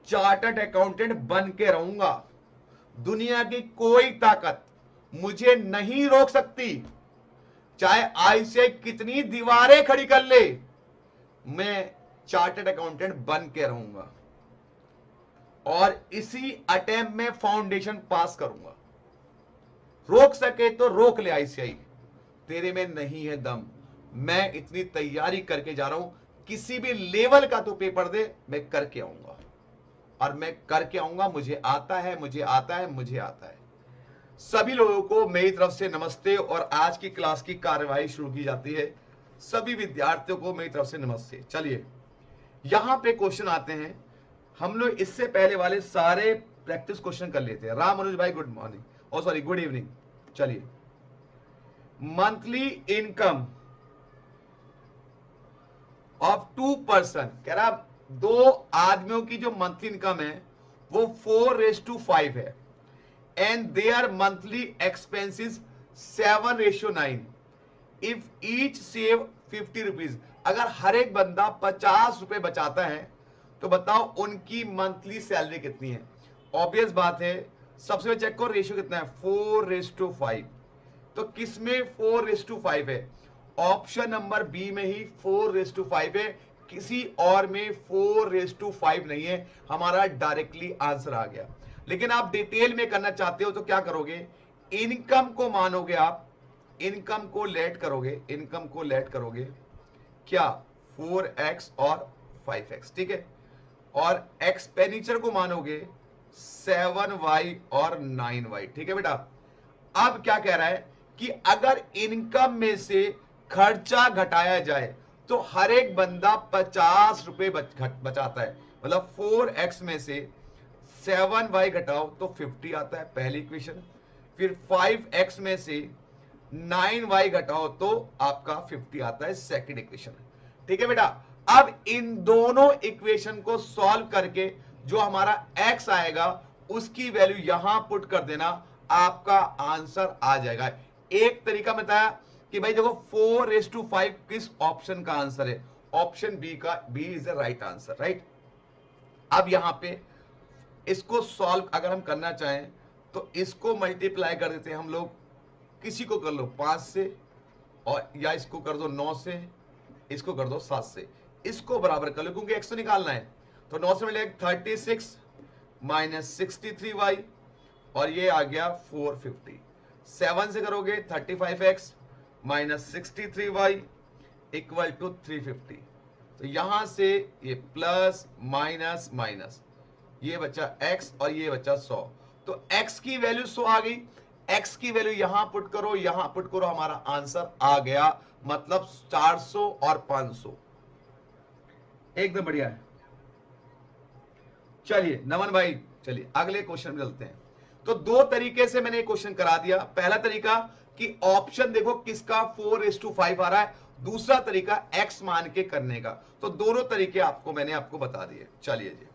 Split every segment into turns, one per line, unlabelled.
Chartered accountant बन के रहूंगा। दुनिया की कोई ताकत मुझे नहीं रोक सकती, चाहे आईसीआई कितनी दीवारें खड़ी कर ले, मैं चार्टर्ड अकाउंटेंट बन के रहूंगा और इसी अटेम्प्ट में फाउंडेशन पास करूंगा। रोक सके तो रोक ले आईसीआई, तेरे में नहीं है दम। मैं इतनी तैयारी करके जा रहा हूं, किसी भी लेवल का तो पेपर दे, मैं करके आऊंगा और मैं करके आऊंगा। मुझे आता है, मुझे आता है, मुझे आता है। सभी लोगों को मेरी तरफ से नमस्ते और आज की क्लास की कार्यवाही शुरू की जाती है। सभी विद्यार्थियों को मेरी तरफ से नमस्ते। चलिए यहां पे क्वेश्चन आते हैं। हम लोग इससे पहले वाले सारे प्रैक्टिस क्वेश्चन कर लेते हैं। राम मनोज भाई गुड मॉर्निंग, और सॉरी गुड इवनिंग। चलिए, मंथली इनकम ऑफ 2 पर्सन, कह रहा 2 आदमियों की जो मंथली इनकम है वो 4:5 है and there monthly expenses 7:9। If each save 50 rupees, अगर हर एक बंदा 50 रुपए बचाता है तो बताओ उनकी मंथली सैलरी कितनी है। ऑब्वियस बात है, सबसे पहले चेक करो रेशियो कितना है, 4:5। तो किसमें 4:5 है? ऑप्शन नंबर बी में ही 4:5 है, किसी और में 4:5 नहीं है। हमारा डायरेक्टली आंसर आ गया। लेकिन आप डिटेल में करना चाहते हो तो क्या करोगे, इनकम को मानोगे आप, इनकम को लेट करोगे, इनकम को लेट करोगे क्या, 4x और 5x, ठीक है, और एक्सपेंडिचर को मानोगे 7y और 9y, ठीक है बेटा। अब क्या कह रहा है कि अगर इनकम में से खर्चा घटाया जाए तो हर एक बंदा 50 रुपए बचाता है, मतलब 4x में से 7y घटाओ तो 50 आता है, पहली इक्वेशन। फिर 5x में से 9y घटाओ तो आपका 50 आता है, सेकंड इक्वेशन। ठीक है बेटा। अब इन दोनों इक्वेशन को सॉल्व करके जो हमारा x आएगा उसकी वैल्यू यहां पुट कर देना, आपका आंसर आ जाएगा। एक तरीका बताया कि भाई देखो 4:5 किस ऑप्शन का आंसर है, ऑप्शन बी का, B is the right answer, right. अब यहां पे इसको सॉल्व अगर हम करना चाहें तो इसको मल्टीप्लाई कर देते हैं हम लोग, किसी को कर लो 5 से, और या इसको कर दो 9 से, इसको कर दो 7 से, इसको बराबर कर लो क्योंकि x तो निकालना है। तो 9 से मिलेगा 36 माइनस 63y और ये आ गया 450। 7 से करोगे 35x minus 63y equal to 350। तो यहां से ये प्लस माइनस माइनस, ये बचा x और ये बचा 100। तो x की वैल्यू 100 आ गई, x की वैल्यू यहां पुट करो, यहां पुट करो, हमारा आंसर आ गया, मतलब 400 और 500। एकदम बढ़िया है। चलिए नमन भाई, चलिए अगले क्वेश्चन में चलते हैं। तो दो तरीके से मैंने क्वेश्चन करा दिया। पहला तरीका कि ऑप्शन देखो किसका 4:5 आ रहा है, दूसरा तरीका x मान के करने का। तो दोनों तरीके मैंने आपको बता दिए। चलिए जी,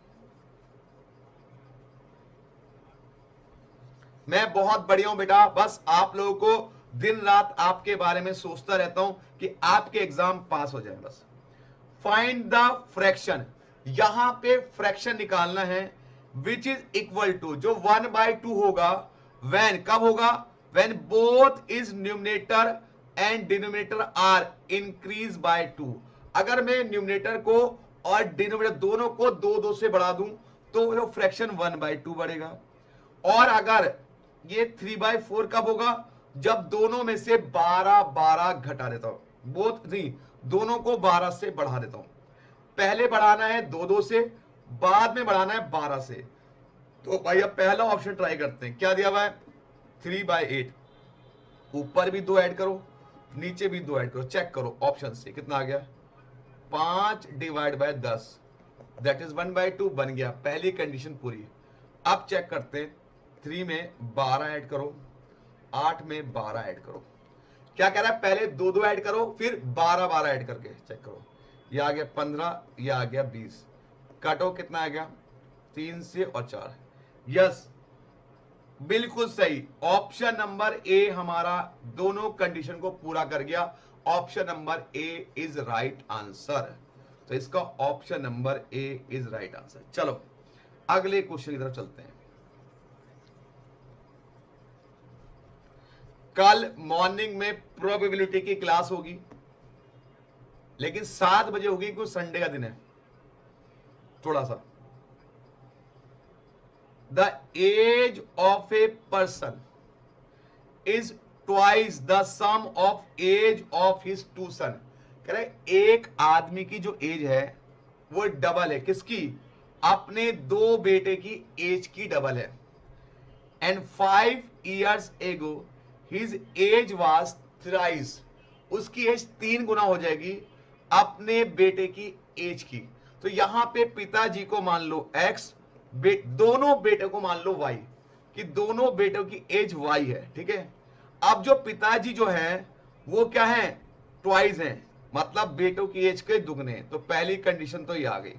मैं बहुत बढ़िया हूं बेटा, बस आप लोगों को दिन रात आपके बारे में सोचता रहता हूं कि आपके एग्जाम पास हो जाए बस। फाइंड द फ्रैक्शन, यहां पे फ्रैक्शन निकालना है विच इज इक्वल टू, जो 1/2 होगा, व्हेन, कब होगा, when both is numerator and denominator are increase by 2। अगर मैं न्यूमरेटर को और डिनोमिनेटर दोनों को 2 से बढ़ा दूं तो जो फ्रैक्शन 1/2 बढ़ेगा। और अगर ये 3/4 कब होगा, जब दोनों में से 12 घटा देता हूं, बोथ नहीं, दोनों को 12 से बढ़ा देता हूं। पहले बढ़ाना है 2 से, बाद में बढ़ाना है 12 से। तो भाई अब पहला ऑप्शन ट्राई करते हैं, क्या दिया हुआ है 3/8, ऊपर भी 2 ऐड करो, नीचे भी 2 ऐड करो, चेक करो ऑप्शन से कितना आ गया, 5/10, दैट इज 1/2 बन गया, पहली कंडीशन पूरी। अब चेक करते हैं, 3 में 12 ऐड करो, 8 में 12 ऐड करो। क्या कह रहा है, पहले 2 ऐड करो फिर 12 ऐड करके चेक करो। ये आ गया 15, ये आ गया 20, काटो कितना आ गया 3 से और 4। यस बिल्कुल सही, ऑप्शन नंबर ए हमारा दोनों कंडीशन को पूरा कर गया। Option number A is right answer. तो इसका option number A is right answer. चलो अगले क्वेश्चन की तरफ चलते हैं। कल मॉर्निंग में प्रोबेबिलिटी की क्लास होगी, लेकिन 7 बजे होगी क्योंकि संडे का दिन है। थोड़ा सा the age of a person is twice the sum of age of his two son. कह रहे एक आदमी की जो एज है वो डबल है किसकी? अपने दो बेटे की एज की डबल है। And 5 years ago his age was thrice, उसकी एज 3 गुना हो जाएगी अपने बेटे की एज की। तो यहां पे पिताजी को मान लो x, दोनों बेटे को मान लो y, कि दोनों बेटों की एज y है। ठीक है, अब जो पिताजी जो है वो क्या है? ट्वाइस हैं, मतलब बेटों की एज के दुगने। तो पहली कंडीशन तो ये आ गई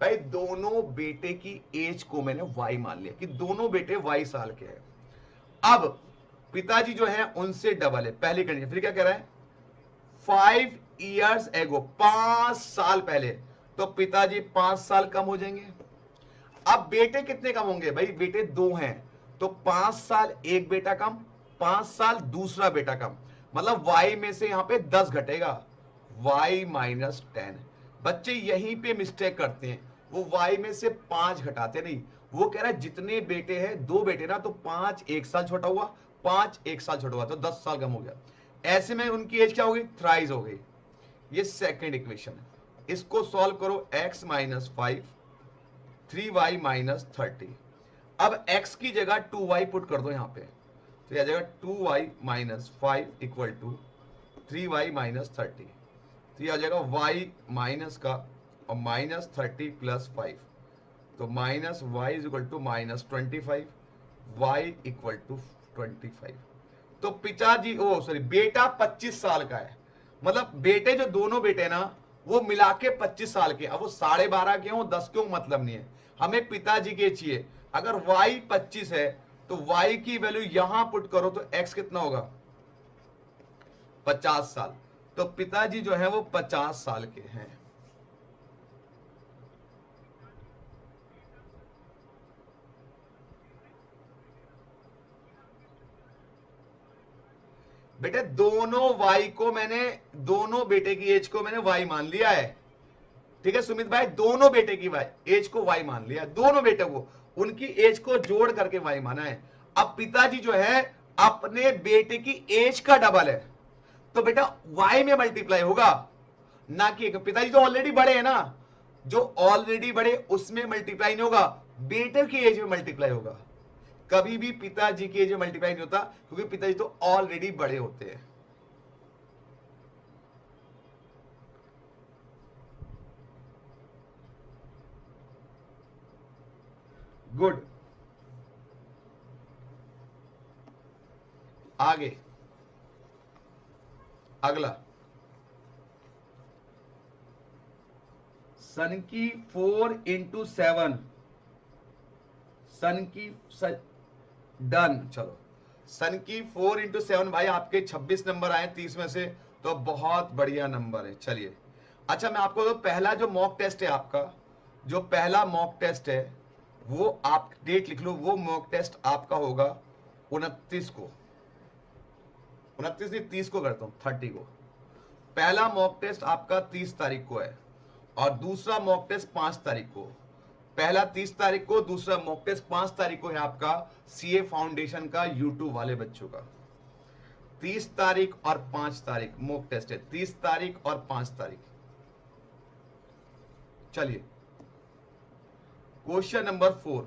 भाई, दोनों बेटे की एज को मैंने y मान लिया कि दोनों बेटे y साल के हैं। अब पिताजी जो है उनसे डबल है, पहली कंडीशन। फिर क्या कह रहा है? 5 years ago, 5 साल पहले, तो पिताजी 5 साल कम हो जाएंगे। अब बेटे कितने कम होंगे भाई? बेटे 2 हैं, तो 5 साल एक बेटा कम, 5 साल दूसरा बेटा कम, मतलब y में से यहां पे 10 घटेगा, y माइनस 10। बच्चे यहीं पे मिस्टेक करते हैं, वो y में से 5 घटाते नहीं। वो कह रहा है जितने बेटे हैं, 2 बेटे ना, तो 5 एक साल छोटा हुआ, 5 एक साल छोटा हुआ, तो 10 साल कम हो गया। ऐसे में उनकी एज क्या हो गई? थ्राइस हो गई। ये सेकेंड इक्वेशन है, इसको सॉल्व करो। x minus 5, 3y minus 30। अब x की जगह 2y पुट कर दो यहां पे, तो यह जाएगा 2y minus 5 equal to 3y minus 30। तो यह आ जाएगा y माइनस का और माइनस 30 प्लस 5, तो minus y is equal to minus 25, y equal to 25। तो पिताजी बेटा 25 साल का है, मतलब बेटे जो दोनों बेटे ना वो मिला के 25 साल के। अब वो 12.5 के हो 10 के हो मतलब नहीं है, हमें पिताजी के चाहिए। अगर y 25 है तो y की वैल्यू यहां पुट करो तो x कितना होगा? 50 साल। तो पिताजी जो है वो 50 साल के हैं। बेटे दोनों y को मैंने, दोनों बेटे की एज को मैंने y मान लिया है। ठीक है सुमित भाई, दोनों बेटे की एज को y मान लिया, दोनों बेटे को उनकी एज को जोड़ करके y माना है। अब पिताजी जो है अपने बेटे की एज का डबल है, तो बेटा y में मल्टीप्लाई होगा ना कि पिताजी तो ऑलरेडी बड़े हैं ना, जो ऑलरेडी बड़े उसमें मल्टीप्लाई नहीं होगा, बेटे की एज में मल्टीप्लाई होगा। कभी भी पिताजी की एज में मल्टीप्लाई नहीं होता, क्योंकि पिताजी तो ऑलरेडी बड़े होते हैं। गुड, आगे अगला, सन की 4 into 7, सन की डन। चलो सन की 4 into 7 भाई, आपके 26 नंबर आए 30 में से, तो बहुत बढ़िया नंबर है। चलिए अच्छा, मैं आपको तो पहला जो मॉक टेस्ट है आपका, जो पहला मॉक टेस्ट है वो आप डेट लिख लो, वो मॉक टेस्ट आपका होगा 29 को, 29 नहीं 30 को करता हूं, 30 को। पहला मॉक टेस्ट आपका 30 तारीख को है और दूसरा मॉक टेस्ट 5 तारीख को। पहला 30 तारीख को, दूसरा मॉक टेस्ट 5 तारीख को है आपका सीए फाउंडेशन का यूट्यूब वाले बच्चों का। 30 तारीख और 5 तारीख मॉक टेस्ट है, 30 तारीख और 5 तारीख। चलिए question number 4,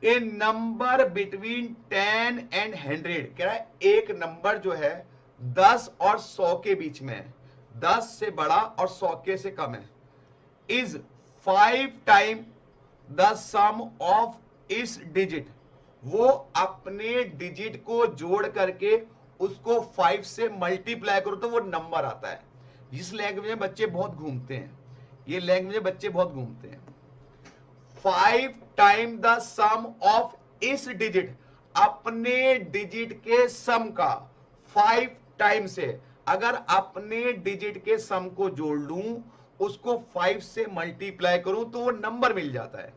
A number between 10 and 100। कह रहा है एक नंबर जो है 10 और 100 के बीच में है, 10 से बड़ा और 100 के से कम है, is 5 time the sum of its digit. वो अपने डिजिट को जोड़ करके उसको 5 से मल्टीप्लाई करो तो वो नंबर आता है। इस लैंग्वेज में बच्चे बहुत घूमते हैं, ये लैंग्वेज में बच्चे बहुत घूमते हैं। 5 time the sum of its digit, अपने डिजिट के सम का 5 टाइम से। अगर अपने डिजिट के सम को जोड़ लूं, उसको 5 से मल्टीप्लाई करूं तो वो नंबर मिल जाता है।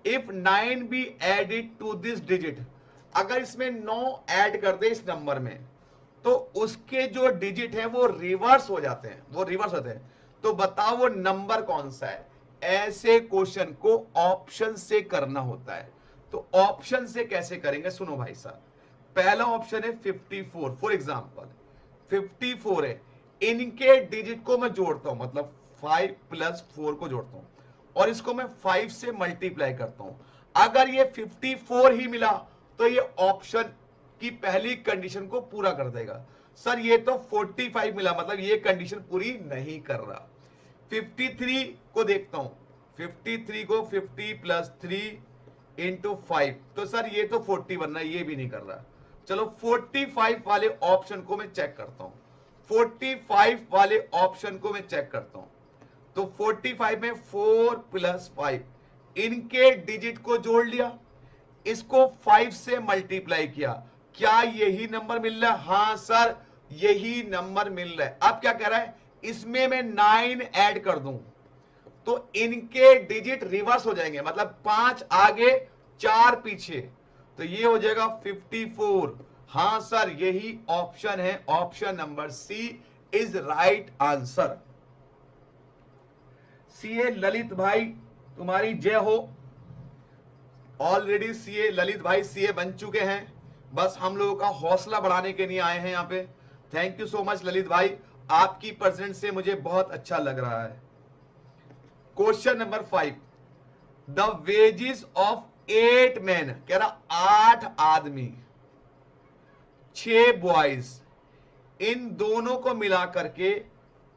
If 9 be added to this digit, अगर इसमें 9 ऐड कर दे इस नंबर में, तो उसके जो डिजिट हैं वो रिवर्स हो जाते हैं, वो रिवर्स होते हैं। तो बताओ वो नंबर कौन सा है? ऐसे क्वेश्चन को ऑप्शन से करना होता है। तो ऑप्शन से कैसे करेंगे, सुनो भाई साहब। पहला ऑप्शन है 54, फॉर एग्जाम्पल 54 है, इनके डिजिट को मैं जोड़ता हूं, मतलब 5 + 4 को जोड़ता हूं और इसको मैं 5 से मल्टीप्लाई करता हूं। अगर ये 54 ही मिला तो ये ऑप्शन की पहली कंडीशन को पूरा कर देगा। सर ये तो 45 मिला, मतलब ये कंडीशन पूरी नहीं कर रहा। 53 को देखता हूं, 53 को 50 + 3 × 5, तो सर ये तो 40 बन रहा है, ये भी नहीं कर रहा। चलो 45 वाले ऑप्शन को मैं चेक करता हूं, 45 वाले ऑप्शन को मैं चेक करता हूं। तो 45 में 4 + 5, इनके डिजिट को जोड़ लिया, इसको 5 से मल्टीप्लाई किया, क्या यही नंबर मिल रहा है? हां सर यही नंबर मिल रहा है। अब क्या कह रहा है, इसमें मैं 9 ऐड कर दूं तो इनके डिजिट रिवर्स हो जाएंगे, मतलब 5 आगे 4 पीछे, तो ये हो जाएगा 54। हां सर यही ऑप्शन है, option number C is right answer. CA Lalit भाई तुम्हारी जय हो। ऑलरेडी सीए ललित भाई सीए बन चुके हैं, बस हम लोगों का हौसला बढ़ाने के लिए आए हैं यहाँ पे। Thank you so much Lalit भाई, आपकी प्रेजेंट से मुझे बहुत अच्छा लग रहा है। Question number 5, the wages of 8 man, कह रहा 8 आदमी 6 बॉयज, इन दोनों को मिला करके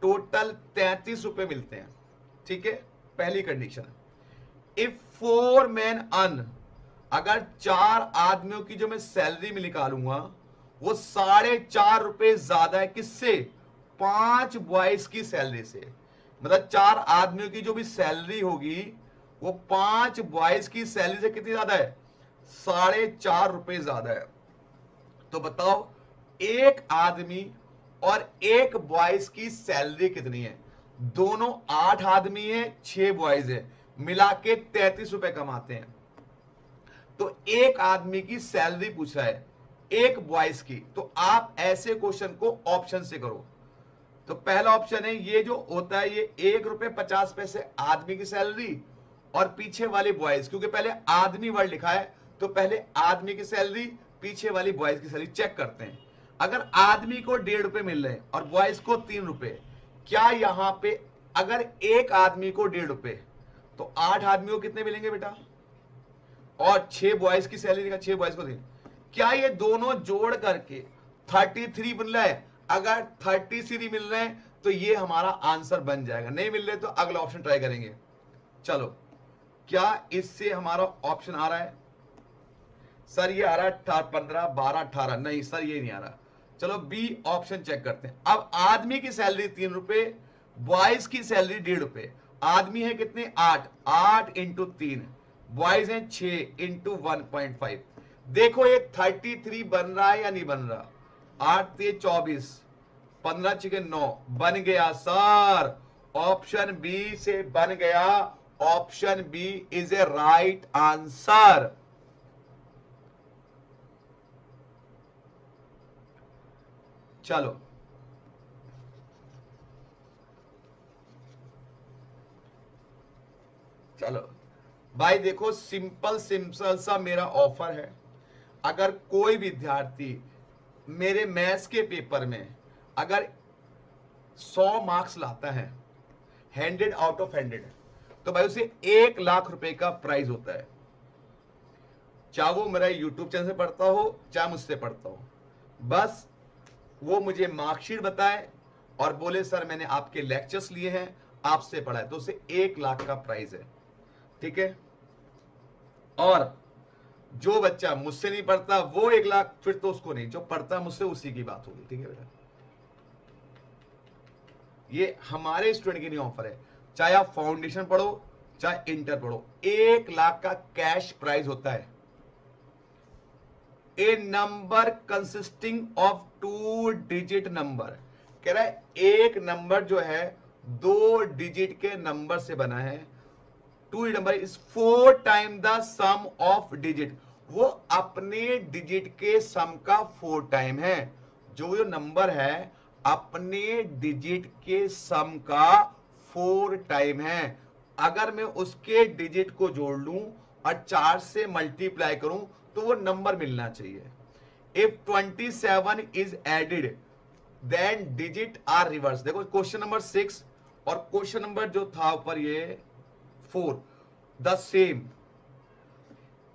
टोटल 33 रुपए मिलते हैं। ठीक है, पहली कंडीशन। इफ 4 मैन अर्न, अगर 4 आदमियों की जो मैं सैलरी में निकालूंगा वो 4.5 रुपए ज्यादा है, किससे? 5 बॉयज की सैलरी से। मतलब 4 आदमियों की जो भी सैलरी होगी वो 5 बॉयज की सैलरी से कितनी ज्यादा है? 4.5 रुपए ज्यादा है। तो बताओ एक आदमी और एक बॉयज की सैलरी कितनी है? दोनों 8 आदमी है, 6 बॉयज है, मिला के 33 रुपए कमाते हैं। तो एक आदमी की सैलरी पूछा है, एक बॉयज की, तो आप ऐसे क्वेश्चन को ऑप्शन से करो। तो पहला ऑप्शन है, ये जो होता है ये 1.50 आदमी की सैलरी और पीछे वाले बॉयज, क्योंकि पहले आदमी वर्ड लिखा है तो पहले आदमी की सैलरी पीछे वाली बॉयज की सैलरी चेक करते हैं। अगर आदमी को 1.5 रुपए मिल रहे हैं और बॉयज को 3 रुपए, क्या यहां पे अगर एक आदमी को 1.5 रुपए तो 8 आदमी को कितने मिलेंगे बेटा? और 6 बॉयज की सैलरी का 6 बॉयज को दें, क्या ये दोनों जोड़ करके 33 बन रहा है? अगर 33 मिल रहे हैं तो ये हमारा आंसर बन जाएगा, नहीं मिल रहे तो अगला ऑप्शन ट्राई करेंगे। चलो क्या इससे हमारा ऑप्शन आ रहा है? सर ये आ रहा है 15, 12, 18, नहीं सर ये नहीं आ रहा। चलो बी ऑप्शन चेक करते हैं। अब आदमी की सैलरी 3 रुपए, बॉयज की सैलरी 1.5 रुपए। आदमी है कितने? 8, 8 × 3, बॉयज हैं 6 × 1.5। देखो ये 33 बन रहा है या नहीं बन रहा? 8 × 24, 15 × 9 बन गया सर, ऑप्शन बी से बन गया। Option B is a right answer. चलो चलो भाई देखो, सिंपल सा मेरा ऑफर है। अगर कोई विद्यार्थी मेरे मैथ्स के पेपर में अगर 100 मार्क्स लाता है 100 आउट ऑफ 100, तो भाई उसे 1 लाख रुपए का प्राइज होता है। चाहे वो मेरा यूट्यूब चैनल से पढ़ता हो चाहे मुझसे पढ़ता हो, बस वो मुझे मार्कशीट बताए और बोले सर मैंने आपके लेक्चर्स लिए हैं, आपसे पढ़ा है, तो उसे 1 लाख का प्राइज है। ठीक है, और जो बच्चा मुझसे नहीं पढ़ता वो 1 लाख, फिर तो उसको नहीं, जो पढ़ता मुझसे उसी की बात होगी। ठीक है बेटा, ये हमारे स्टूडेंट के लिए ऑफर है, चाहे आप फाउंडेशन पढ़ो चाहे इंटर पढ़ो, 1 लाख का कैश प्राइज होता है। A number consisting of 2 digit number, कह रहा है एक नंबर जो है 2 डिजिट के नंबर से बना है, 2 number is 4 time the sum of digit, वो अपने डिजिट के सम का 4 टाइम है। जो नंबर है अपने डिजिट के सम का 4 टाइम है। अगर मैं उसके डिजिट को जोड़ लूं और 4 से मल्टीप्लाई करूं तो वो नंबर मिलना चाहिए। If 27 is added then digit are reverse. देखो क्वेश्चन नंबर 6 और क्वेश्चन नंबर जो था ऊपर ये 4 the same,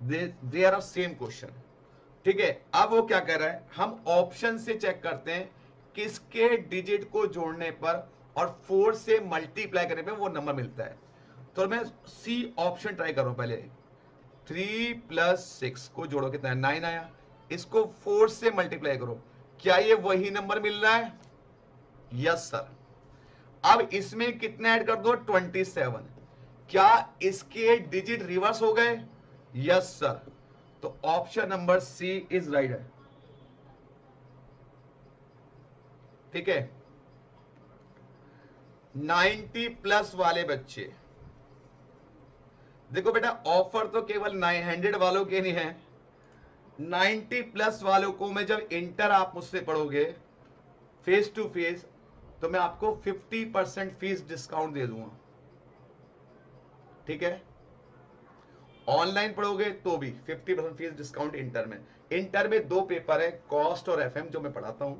they are same question. ठीक है, अब वो क्या कर रहा है, हम ऑप्शन से चेक करते हैं किसके डिजिट को जोड़ने पर और 4 से मल्टीप्लाई करने पे वो नंबर मिलता है। तो मैं सी ऑप्शन ट्राई कर रहा हूं। पहले 3 + 6 को जोड़ो, कितना है 9 आया, इसको 4 से मल्टीप्लाई करो, क्या ये वही नंबर मिल रहा है? Yes sir. अब इसमें कितना ऐड कर दो 27, क्या इसके डिजिट रिवर्स हो गए? Yes sir. तो option number C is right है। ठीक है, 90+ वाले बच्चे देखो बेटा, ऑफर तो केवल 900 वालों के नहीं है, 90+ वालों को मैं जब इंटर आप मुझसे पढ़ोगे फेस टू फेस तो मैं आपको 50% फीस डिस्काउंट दे दूंगा। ठीक है, ऑनलाइन पढ़ोगे तो भी 50% फीस डिस्काउंट इंटर में। इंटर में 2 पेपर है, कॉस्ट और एफएम, जो मैं पढ़ाता हूं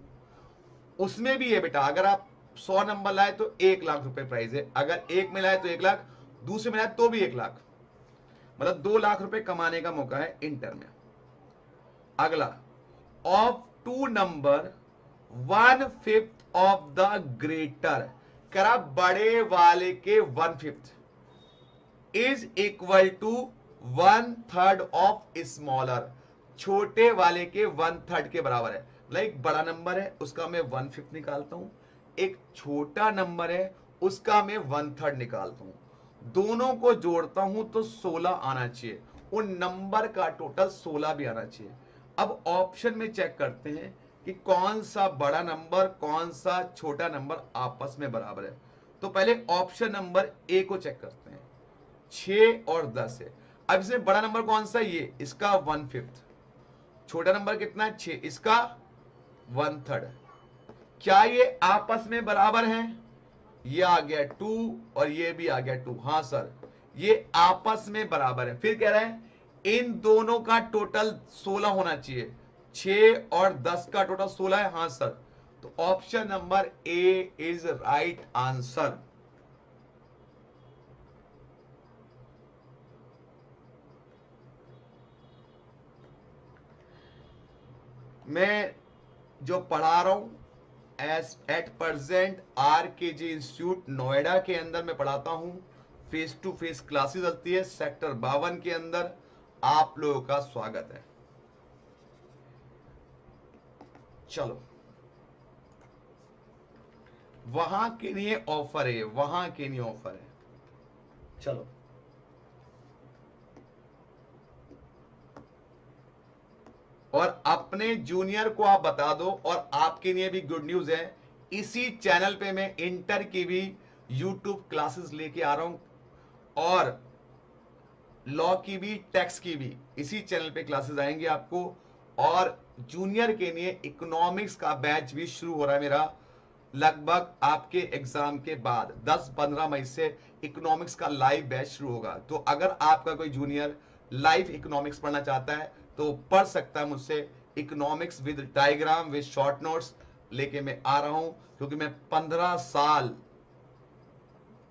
उसमें भी है बेटा। अगर आप 100 नंबर लाए तो 1 लाख रुपए प्राइस है, अगर एक में लाए तो 1 लाख, दूसरे में लाए तो भी 1 लाख, मतलब 2 लाख रुपए कमाने का मौका है इंटर में। अगला, of 2 number 1/5 of the greater, करा बड़े वाले के 1/5 is equal to 1/3 of smaller, छोटे वाले के 1/3 के बराबर है। मतलब एक बड़ा नंबर है उसका मैं 1/5 निकालता हूं, एक छोटा नंबर है उसका मैं 1/3 निकालता हूं, दोनों को जोड़ता हूं तो 16 आना चाहिए, उन नंबर का टोटल 16 भी आना चाहिए। अब ऑप्शन में चेक करते हैं कि कौन सा बड़ा नंबर कौन सा छोटा नंबर आपस में बराबर है। तो पहले ऑप्शन नंबर ए को चेक करते हैं, 6 और 10 है। अब इसमें बड़ा नंबर कौन सा, ये इसका 1/5, छोटा नंबर कितना है 6, इसका 1/3। क्या ये आपस में बराबर हैं? ये आ गया 2 और ये भी आ गया 2। हाँ सर, ये आपस में बराबर है। फिर कह रहा है इन दोनों का टोटल 16 होना चाहिए, 6 और 10 का टोटल 16 है। हाँ सर, तो option number A is right answer. मैं जो पढ़ा रहा हूं at present RKG institute Noida के अंदर मैं पढ़ाता हूं, फेस टू फेस क्लासेस चलती है सेक्टर 52 के अंदर। आप लोगों का स्वागत है। चलो, वहां के लिए ऑफर है, वहां के लिए ऑफर है। चलो, और अपने जूनियर को आप बता दो, और आपके लिए भी गुड न्यूज है, इसी चैनल पे मैं इंटर की भी यूट्यूब क्लासेस लेके आ रहा हूं, और लॉ की भी टैक्स की भी इसी चैनल पे क्लासेस आएंगे आपको। और जूनियर के लिए इकोनॉमिक्स का बैच भी शुरू हो रहा है मेरा, लगभग आपके एग्जाम के बाद 10-15 मई से इकोनॉमिक्स का लाइव बैच शुरू होगा। तो अगर आपका कोई जूनियर लाइव इकोनॉमिक्स पढ़ना चाहता है तो पढ़ सकता है मुझसे। Economics with diagram with short notes लेके मैं आ रहा हूं, क्योंकि मैं 15 साल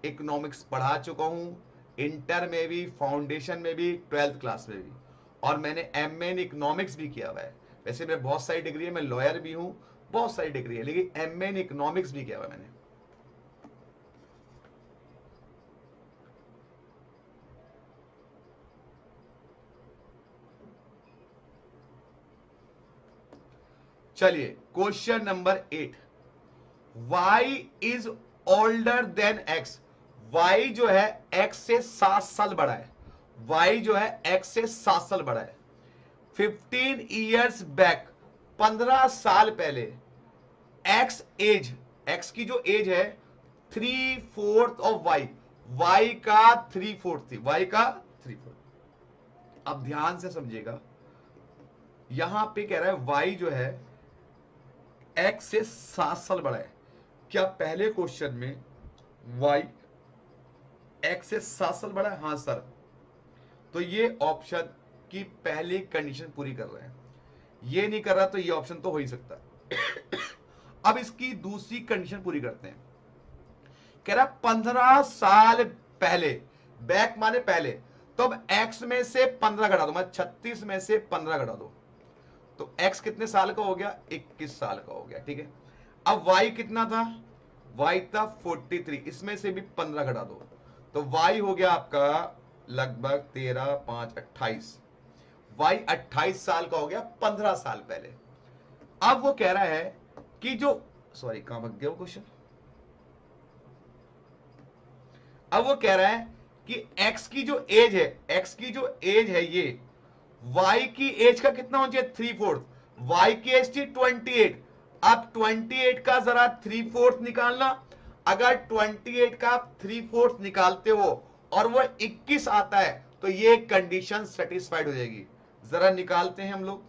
इकोनॉमिक्स पढ़ा चुका हूं, इंटर में भी, फाउंडेशन में भी, 12th क्लास में भी, और मैंने MA इन इकोनॉमिक्स भी किया हुआ है। वैसे मैं बहुत सारी डिग्री है, मैं लॉयर भी हूं, बहुत सारी डिग्री है, लेकिन MA इन इकोनॉमिक्स भी किया हुआ मैंने। चलिए, question number 8, y is older than x। y जो है x से 7 साल बड़ा है, y जो है x से 7 साल बड़ा है। 15 years बैक, 15 साल पहले x एज x की जो एज है 3/4 ऑफ y, y का 3/4 थी, y का 3/4। अब ध्यान से समझिएगा, यहां पे कह रहा है y जो है x से 7 साल बड़ा है। क्या पहले क्वेश्चन में y x से 7 साल बड़ा है? हाँ सर। तो ये ऑप्शन की पहली कंडीशन पूरी कर रहे हैं, ये नहीं कर रहा तो ये ऑप्शन तो हो ही सकता है। अब इसकी दूसरी कंडीशन पूरी करते हैं। कह रहा 15 साल पहले, बैक माने पहले, तो अब x में से 15 घटा दो, मैं 36 में से 15 घटा दो, तो x कितने साल का हो गया? 21 साल का हो गया, ठीक है। अब y कितना था? y था 43, इसमें से भी 15 घटा दो, तो y हो गया आपका लगभग 13 5 28, y 28 साल का हो गया 15 साल पहले। अब वो कह रहा है कि जो, सॉरी कहां भाग गया वो क्वेश्चन, अब वो कह रहा है कि x की जो एज है, x की जो एज है ये y की एज का कितना होना चाहिए? 3/4, y की एज थी 28, अब 28 का जरा 3/4 निकालना। अगर 28 का 3/4 निकालते हो और वो 21 आता है तो ये कंडीशन सेटिस्फाइड हो जाएगी। जरा निकालते हैं हम लोग,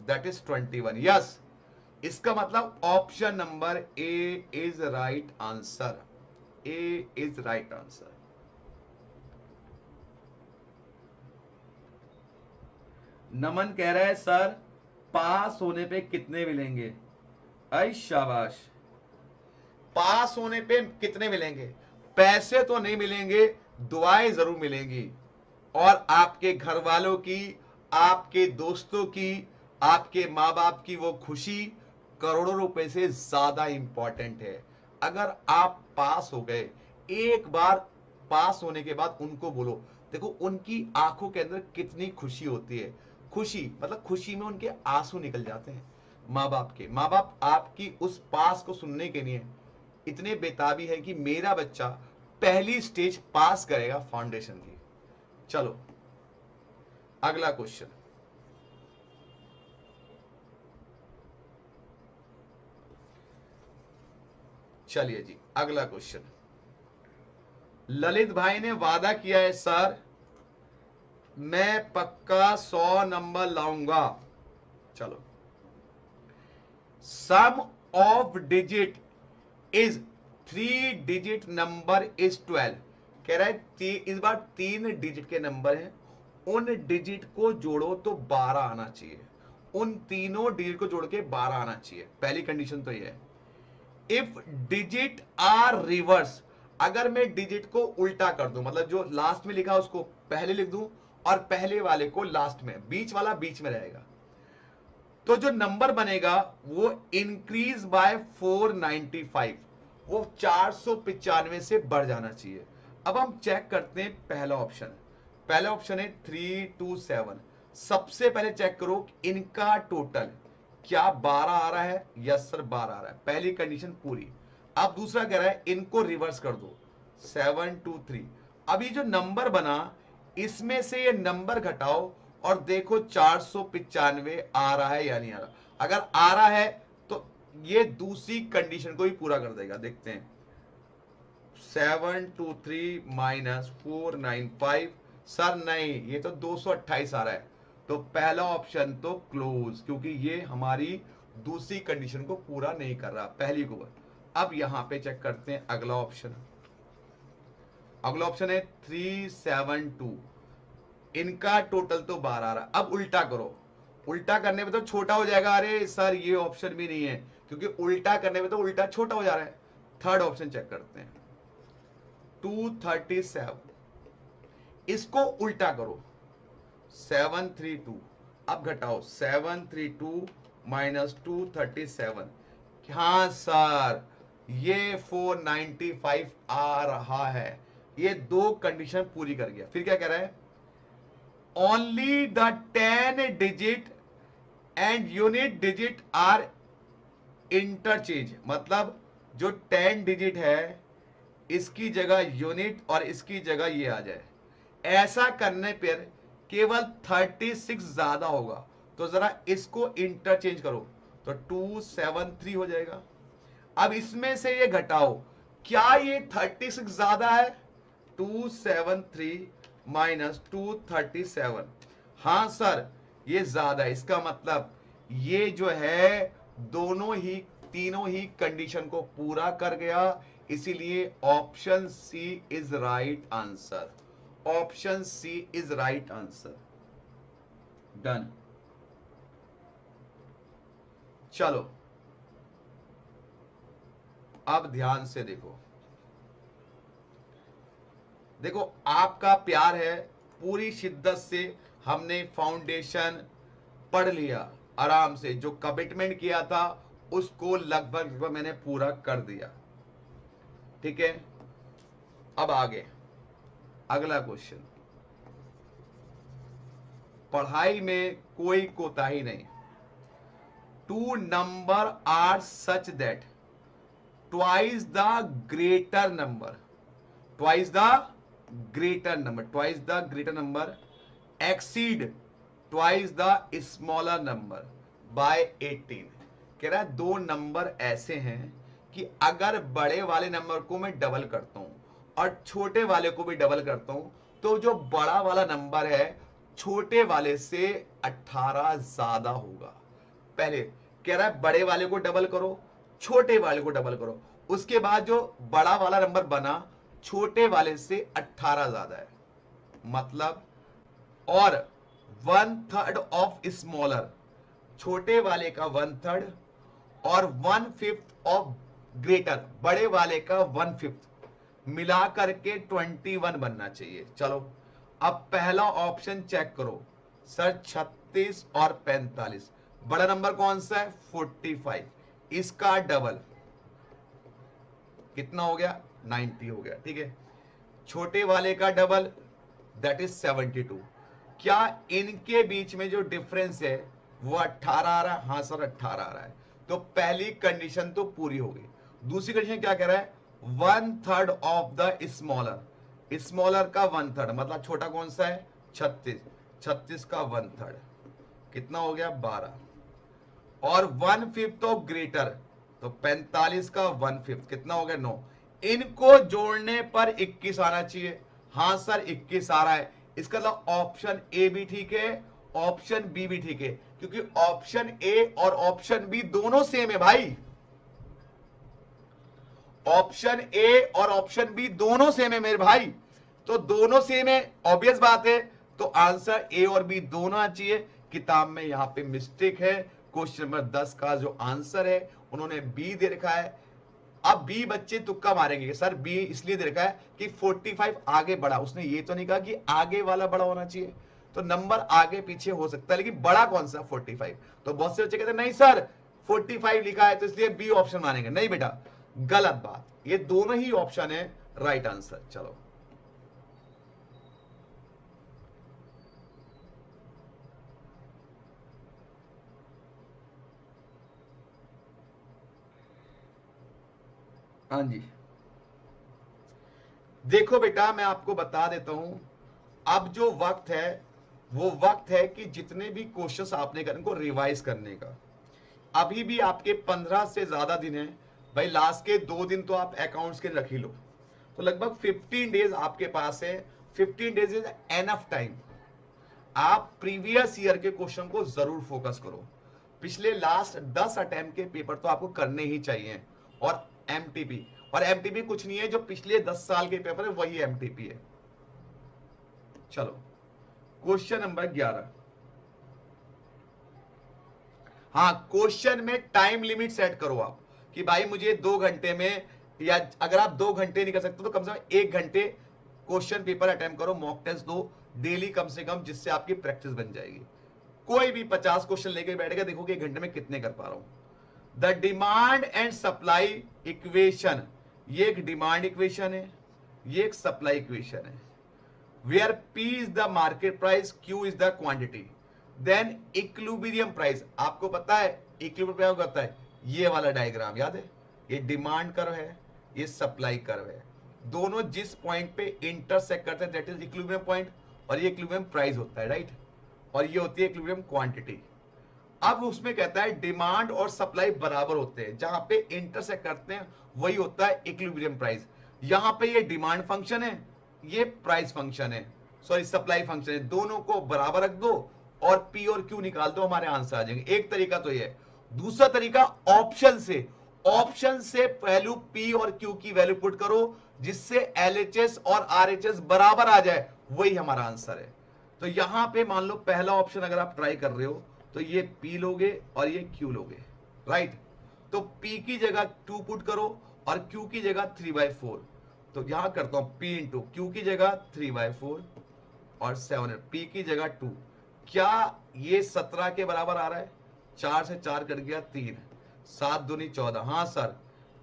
दैट इज 21। यस, इसका मतलब option number A is right answer, A is right answer. Naman कह रहा है सर पास होने पे कितने मिलेंगे? आई शाबाश। पास होने पे कितने मिलेंगे? पैसे तो नहीं मिलेंगे, दुआएं जरूर मिलेंगी, और आपके घर वालों की, आपके दोस्तों की, आपके माँ बाप की वो खुशी करोड़ों रुपए से ज्यादा इंपॉर्टेंट है। अगर आप पास हो गए, एक बार पास होने के बाद उनको बोलो, देखो उनकी आंखों के अंदर कितनी खुशी होती है। खुशी मतलब खुशी में उनके आंसू निकल जाते हैं। माँ बाप के, माँ बाप आपकी उस पास को सुनने के लिए इतने बेताबी है कि मेरा बच्चा पहली स्टेज पास करेगा फाउंडेशन की। चलो अगला क्वेश्चन, चलिए जी अगला क्वेश्चन। ललित भाई ने वादा किया है सर मैं पक्का 100 नंबर लाऊंगा। चलो, sum of digit is 3 digit number is 12। कह रहा है इस बार 3 डिजिट के नंबर हैं, उन डिजिट को जोड़ो तो 12 आना चाहिए, उन तीनों डिजिट को जोड़ के 12 आना चाहिए। पहली कंडीशन तो यह है। इफ डिजिट आर रिवर्स, अगर मैं डिजिट को उल्टा कर दूं, मतलब जो लास्ट में लिखा उसको पहले लिख दूं और पहले वाले को लास्ट में, बीच वाला बीच में रहेगा, तो जो नंबर बनेगा वो इंक्रीज बाय 495, वो 495 से बढ़ जाना चाहिए। अब हम चेक करते हैं पहला ऑप्शन, पहला ऑप्शन है 327। सबसे पहले चेक करो इनका टोटल क्या 12 आ रहा है? यस सर 12 आ रहा है, पहली कंडीशन पूरी। अब दूसरा कह रहा है इनको रिवर्स कर दो, 723। अभी जो नंबर बना इसमें से ये नंबर घटाओ और देखो 495 आ रहा है या नहीं आ रहा। अगर आ रहा है तो ये दूसरी कंडीशन को भी पूरा कर देगा। देखते हैं, 723 माइनस 495, सर नहीं ये तो 228 आ रहा है, तो पहला ऑप्शन तो क्लोज, क्योंकि ये हमारी दूसरी कंडीशन को पूरा नहीं कर रहा, पहली को। अब यहां पे चेक करते हैं अगला ऑप्शन, अगला ऑप्शन है 372, इनका टोटल तो 12 आ रहा। अब उल्टा करो, उल्टा करने पे तो छोटा हो जाएगा। अरे सर ये ऑप्शन भी नहीं है, क्योंकि उल्टा करने पे तो उल्टा छोटा हो जा रहा है। थर्ड ऑप्शन चेक करते हैं, 237, इसको उल्टा करो, 732। अब घटाओ, 732 माइनस 237, हाँ सर ये 495 आ रहा है। ये दो कंडीशन पूरी कर गया। फिर क्या कह रहा है? Only the 10 digit and unit digit are interchange, मतलब जो 10 डिजिट है इसकी जगह यूनिट और इसकी जगह ये आ जाए। ऐसा करने पर केवल 36 ज्यादा होगा, तो जरा इसको इंटरचेंज करो, तो 273 हो जाएगा। अब इसमें से ये घटाओ, क्या ये 36 ज्यादा है? 273 माइनस 237, हाँ सर ये ज्यादा है। इसका मतलब ये जो है दोनों ही तीनों ही कंडीशन को पूरा कर गया, इसीलिए option C is right answer. Option C is right answer. Done. चलो अब ध्यान से देखो, देखो आपका प्यार है, पूरी शिद्दत से हमने फाउंडेशन पढ़ लिया आराम से, जो कमिटमेंट किया था उसको लगभग मैंने पूरा कर दिया। ठीक है, अब आगे अगला क्वेश्चन। पढ़ाई में कोई कोताही नहीं। Two number are such that twice the greater number, twice the greater number, twice the greater number exceed twice the smaller number by 18। कह रहा है दो नंबर ऐसे हैं कि अगर बड़े वाले नंबर को मैं डबल करता हूं और छोटे वाले को भी डबल करता हूं तो जो बड़ा वाला नंबर है छोटे वाले से 18 ज्यादा होगा। पहले कह रहा है बड़े वाले को डबल करो, छोटे वाले को डबल करो, उसके बाद जो बड़ा वाला नंबर बना छोटे वाले से 18 ज्यादा है, मतलब और 1/3 ऑफ स्मॉलर, छोटे वाले का 1/3 और 1/5 ऑफ ग्रेटर, बड़े वाले का 1/5, मिला करके 21 बनना चाहिए। चलो अब पहला ऑप्शन चेक करो सर, 36 और 45, बड़ा नंबर कौन सा है? 45, इसका डबल कितना हो गया? 90 हो गया। ठीक है, छोटे वाले का डबल दैट इज 72। क्या इनके बीच में जो डिफरेंस है वो 18 आ रहा है? हाँ सर 18 आ रहा है। तो पहली कंडीशन तो पूरी हो गई। दूसरी कंडीशन क्या कह रहा है? 1/3 ऑफ द स्मॉलर, स्मॉलर का 1/3 मतलब छोटा कौन सा है? 36, 36 का 1/3 कितना हो गया? 12, और 1/5 ऑफ ग्रेटर तो 45 का 1/5 कितना हो गया? 9। इनको जोड़ने पर 21 आना चाहिए। हाँ सर 21 आ रहा है। इसका मतलब ऑप्शन ए भी ठीक है, ऑप्शन बी भी ठीक है, क्योंकि ऑप्शन ए और ऑप्शन बी दोनों सेम है भाई। ऑप्शन ए और ऑप्शन बी दोनों सेम है मेरे भाई, तो दोनों सेम है, ऑब्वियस बात है। तो आंसर ए और बी दोनों आना चाहिए। किताब में यहां पे मिस्टेक है, क्वेश्चन नंबर 10 का जो आंसर है उन्होंने बी दे रखा है। अब बी बच्चे तुक्का मारेंगे, सर बी इसलिए दे रखा है कि 45 आगे बढ़ा, उसने ये तो नहीं कहा कि आगे वाला बड़ा होना चाहिए, तो नंबर आगे पीछे हो सकता है लेकिन बड़ा कौन सा? 45। तो बहुत से बच्चे कहते हैं नहीं सर 45 लिखा है तो इसलिए बी ऑप्शन मानेंगे। नहीं बेटा, गलत बात, ये दोनों ही ऑप्शन है राइट आंसर। चलो हाँ जी, देखो बेटा मैं आपको बता देता हूं, अब जो वक्त है वो वक्त है कि जितने भी क्वेश्चंस आपने करने को रिवाइज करने का। अभी भी आपके 15 से ज्यादा दिन है भाई, लास्ट के 2 दिन तो आप अकाउंट्स के रख ही लो, तो लगभग 15 डेज आपके पास है। 15 डेज इज एनफ टाइम। आप प्रीवियस ईयर के क्वेश्चन को जरूर फोकस करो, पिछले लास्ट 10 अटेम्प्ट के पेपर तो आपको करने ही चाहिए, और एमटीपी, और एमटीपी कुछ नहीं है, जो पिछले 10 साल के पेपर है वही एमटीपी है। चलो क्वेश्चन नंबर 11। हाँ, क्वेश्चन में टाइम लिमिट सेट करो आप कि भाई मुझे 2 घंटे में, या अगर आप 2 घंटे नहीं कर सकते तो कम से कम 1 घंटे क्वेश्चन पेपर अटेम्प्ट करो, मॉक टेस्ट दो डेली कम से कम, जिससे आपकी प्रैक्टिस बन जाएगी। कोई भी 50 क्वेश्चन लेके बैठेगा, देखोगे 1 घंटे में कितने कर पा रहा हूं। The demand and supply equation, ये एक डिमांड इक्वेशन है, ये एक सप्लाई इक्वेशन है। Where P is the market price, Q is the quantity, then equilibrium price. आपको पता है इक्विलिब्रियम प्राइस होता है ये वाला डायग्राम, याद है? ये डिमांड कर्व है, ये सप्लाई कर्व है, दोनों जिस पॉइंट पे इंटरसेक्ट करते हैं दैट इज इक्विलिब्रियम पॉइंट, और ये इक्विलिब्रियम प्राइस होता है, राइट? और ये होती है इक्विलिब्रियम क्वांटिटी। अब उसमें कहता है डिमांड और सप्लाई बराबर होते हैं, जहां पे इंटरसेक्ट करते हैं वही होता है इक्विलिब्रियम प्राइस। यहां पे ये डिमांड फंक्शन है, ये प्राइस फंक्शन है, सॉरी सप्लाई फंक्शन है, दोनों को बराबर रख दो और पी और क्यू निकाल दो, हमारे आंसर आ जाएंगे। एक तरीका तो ये है। दूसरा तरीका ऑप्शन से, ऑप्शन से वैल्यू पी और क्यू की वैल्यू पुट करो, जिससे एलएचएस और आरएचएस बराबर आ जाए, वही हमारा आंसर है। तो यहां पे मान लो पहला ऑप्शन अगर आप ट्राई कर रहे हो तो ये P लोगे और ये Q लोगे, राइट। तो P की जगह 2 पुट करो और Q की जगह 3/4। तो यहां करता हूं P इंटू क्यू की जगह 3/4 और 7, P की जगह 2। क्या ये 17 के बराबर आ रहा है? 4 से 4 कट गया 3, 7 दूनी 14। हाँ सर,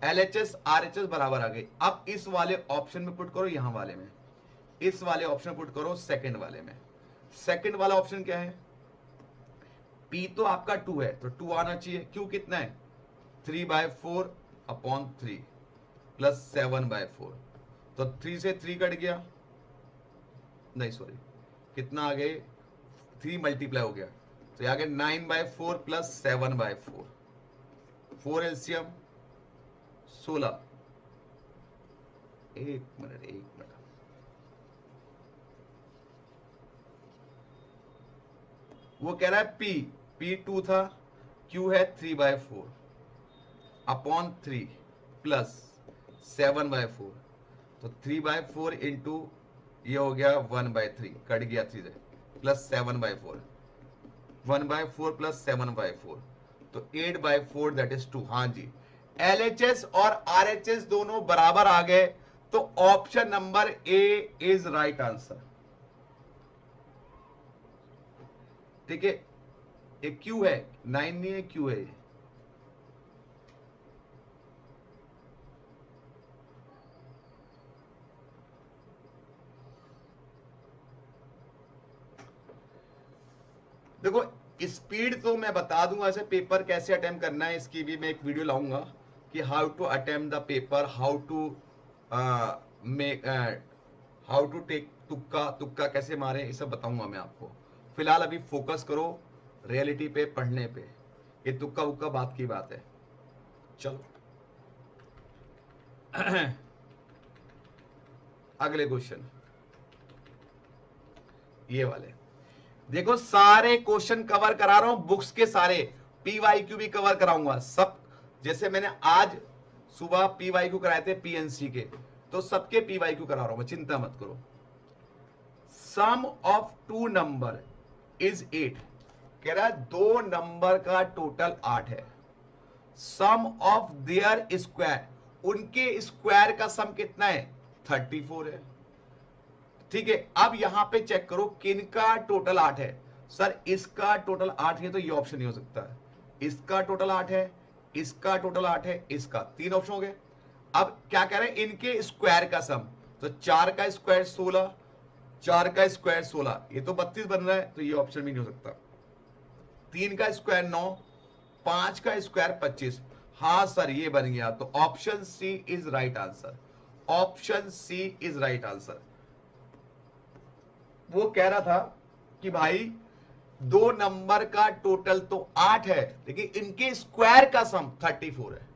LHS RHS बराबर आ गई। अब इस वाले ऑप्शन में पुट करो, यहां वाले में, इस वाले ऑप्शन पुट करो सेकंड वाले में। सेकंड वाला ऑप्शन क्या है? P तो आपका 2 है, तो 2 आना चाहिए। Q कितना है? 3/4/3 प्लस 7/4। तो 3 से 3 कट गया, नहीं सॉरी, कितना आ गए? 3 मल्टीप्लाई हो गया, तो आ गया 9/4 प्लस 7/4। 4 एलसीएम 16। एक मिनट, वो कह रहा है P 2 था, Q है 3/4/3 प्लस 7/4। तो 3/4 इंटू ये हो गया 1/3, कट गया 3 से, प्लस 7/4, 1/4 प्लस 7/4, तो 8/4 दैट इज 2। हाँ जी, LHS और RHS दोनों बराबर आ गए, तो option number A is right answer. ठीक है, ये Q है, 9 नहीं है, Q है। देखो स्पीड तो मैं बता दूंगा, ऐसे पेपर कैसे अटेम्प्ट करना है इसकी भी मैं एक वीडियो लाऊंगा, कि how to attempt the paper, how to make, how to take तुक्का कैसे मारे, ये सब बताऊंगा मैं आपको। फिलहाल अभी फोकस करो रियलिटी पे, पढ़ने पे। ये तुक्का उक्का बात की बात है। चलो अगले क्वेश्चन, ये वाले देखो, सारे क्वेश्चन कवर करा रहा हूं, बुक्स के सारे, PYQ भी कवर कराऊंगा सब। जैसे मैंने आज सुबह PYQ कराए थे PNC के, तो सबके PYQ करा रहा हूं मैं, चिंता मत करो। सम ऑफ 2 नंबर इज 8, कह रहा है 2 नंबर का टोटल 8 है। सम ऑफ देयर स्क्वायर, उनके स्क्वायर का सम कितना है? 34 है। ठीक है, अब यहां पे चेक करो किनका टोटल 8 है। सर इसका टोटल 8 है, तो ये ऑप्शन नहीं हो सकता है। इसका टोटल 8 है, इसका टोटल 8 है, इसका, 3 ऑप्शन हो गए। अब क्या कह रहे हैं? इनके स्क्वायर का सम, तो 4 का स्क्वायर 16, 4 का स्क्वायर 16, ये तो 32 बन रहा है, तो ये ऑप्शन भी नहीं हो सकता। 3 का स्क्वायर 9, 5 का स्क्वायर 25। हाँ सर ये बन गया, तो option C is right answer. Option C is right answer. वो कह रहा था कि भाई 2 नंबर का टोटल तो 8 है, लेकिन इनके स्क्वायर का सम 34 है।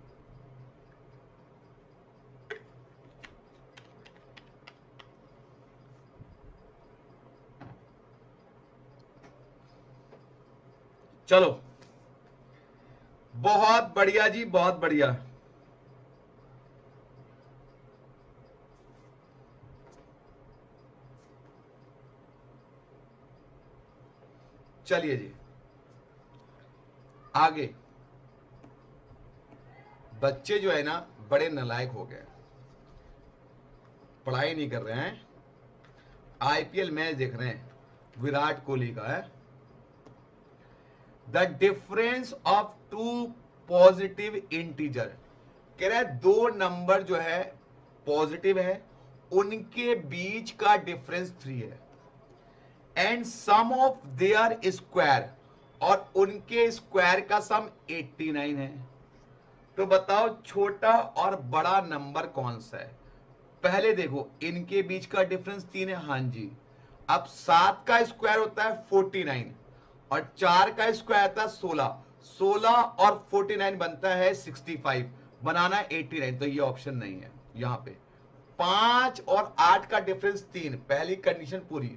चलो बहुत बढ़िया जी, बहुत बढ़िया। चलिए जी आगे। बच्चे जो है ना बड़े नालायक हो गए, पढ़ाई नहीं कर रहे हैं, IPL मैच देख रहे हैं, विराट कोहली का है। The difference of 2 positive integer, कह रहा है 2 नंबर जो है पॉजिटिव है, उनके बीच का डिफरेंस 3 है। And sum of their square, और उनके स्क्वायर का सम 89 है। तो बताओ छोटा और बड़ा नंबर कौन सा है? पहले देखो इनके बीच का डिफरेंस 3 है, हाँ जी। अब 7 का स्क्वायर होता है 49, और 4 का स्क्वायर था 16, 16 और 49 बनता है 65, बनाना 89, तो ये ऑप्शन नहीं है यहां पे। 5 और 8 का डिफरेंस 3, पहली कंडीशन पूरी।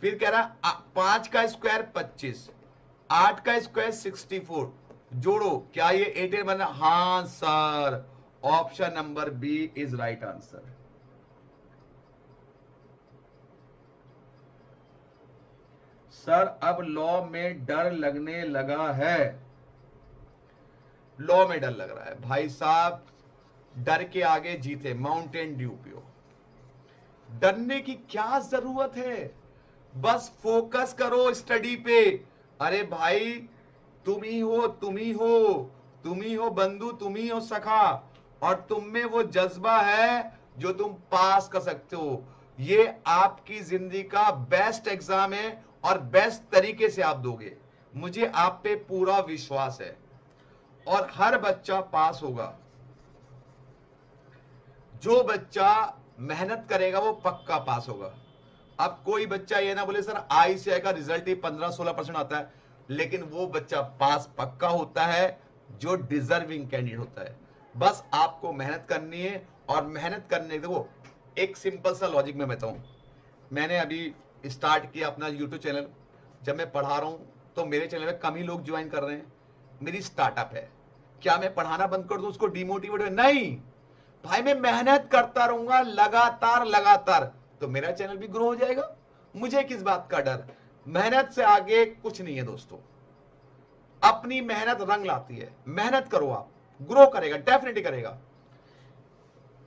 फिर कह रहा 5 का स्क्वायर 25, 8 का स्क्वायर 64, जोड़ो, क्या ये 88 बना? हाँ sir, option number B is right answer. Sir अब लॉ में डर लगने लगा है। लॉ में डर लग रहा है भाई साहब, डर के आगे जीते, माउंटेन ड्यू पियो। डरने की क्या जरूरत है, बस फोकस करो स्टडी पे। अरे भाई, तुम ही हो, तुम ही हो, तुम ही हो बंधु, तुम ही हो सखा, और तुम में वो जज्बा है जो तुम पास कर सकते हो। ये आपकी जिंदगी का बेस्ट एग्जाम है और बेस्ट तरीके से आप दोगे, मुझे आप पे पूरा विश्वास है, और हर बच्चा पास होगा। जो बच्चा मेहनत करेगा वो पक्का पास होगा। अब कोई बच्चा ये ना बोले सर आईसीआई का रिजल्ट ही 15-16% आता है, लेकिन वो बच्चा पास पक्का होता है जो डिजर्विंग कैंडिडेट होता है। बस आपको मेहनत करनी है, और मेहनत करने देखो, एक सिंपल सा लॉजिक में बताऊं। मैंने अभी स्टार्ट किया अपना यूट्यूब चैनल, जब मैं पढ़ा रहा हूं तो मेरे चैनल में कम ही लोग ज्वाइन कर रहे हैं। मेरी स्टार्टअप है, क्या मैं पढ़ाना बंद कर दूं उसको डिमोटिवेट? नहीं भाई, मैं मेहनत करता रहूंगा लगातार लगातार, तो मेरा चैनल भी ग्रो हो जाएगा। मुझे किस बात का डर, मेहनत से आगे कुछ नहीं है दोस्तों। अपनी मेहनत रंग लाती है, मेहनत करो, आप ग्रो करेगा, डेफिनेटली करेगा।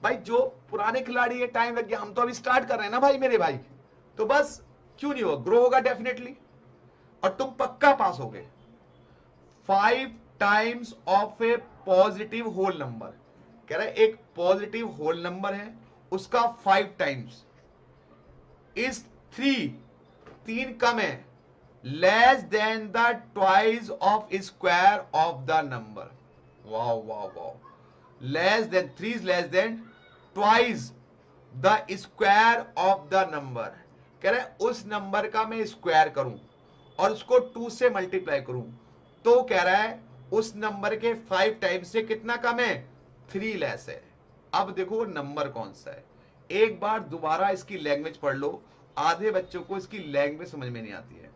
भाई जो पुराने खिलाड़ी है टाइम लग गया, हम तो अभी स्टार्ट कर रहे हैं ना भाई मेरे भाई, तो बस क्यों नहीं होगा, ग्रो होगा डेफिनेटली, और तुम पक्का पास होगे। 5 times of a positive whole number, कह रहा है एक पॉजिटिव होल नंबर है, उसका 5 टाइम्स इज 3 कम है, less than the twice of square of the number. Wow wow wow, less than 3 is less than twice the square of the number. कह रहे उस नंबर का मैं स्क्वायर करूं और उसको 2 से मल्टीप्लाई करूं, तो कह रहा है उस नंबर के 5 टाइम्स से कितना कम है? 3 लेस है। अब देखो नंबर कौन सा है, एक बार दोबारा इसकी लैंग्वेज पढ़ लो, आधे बच्चों को इसकी लैंग्वेज समझ में नहीं आती है।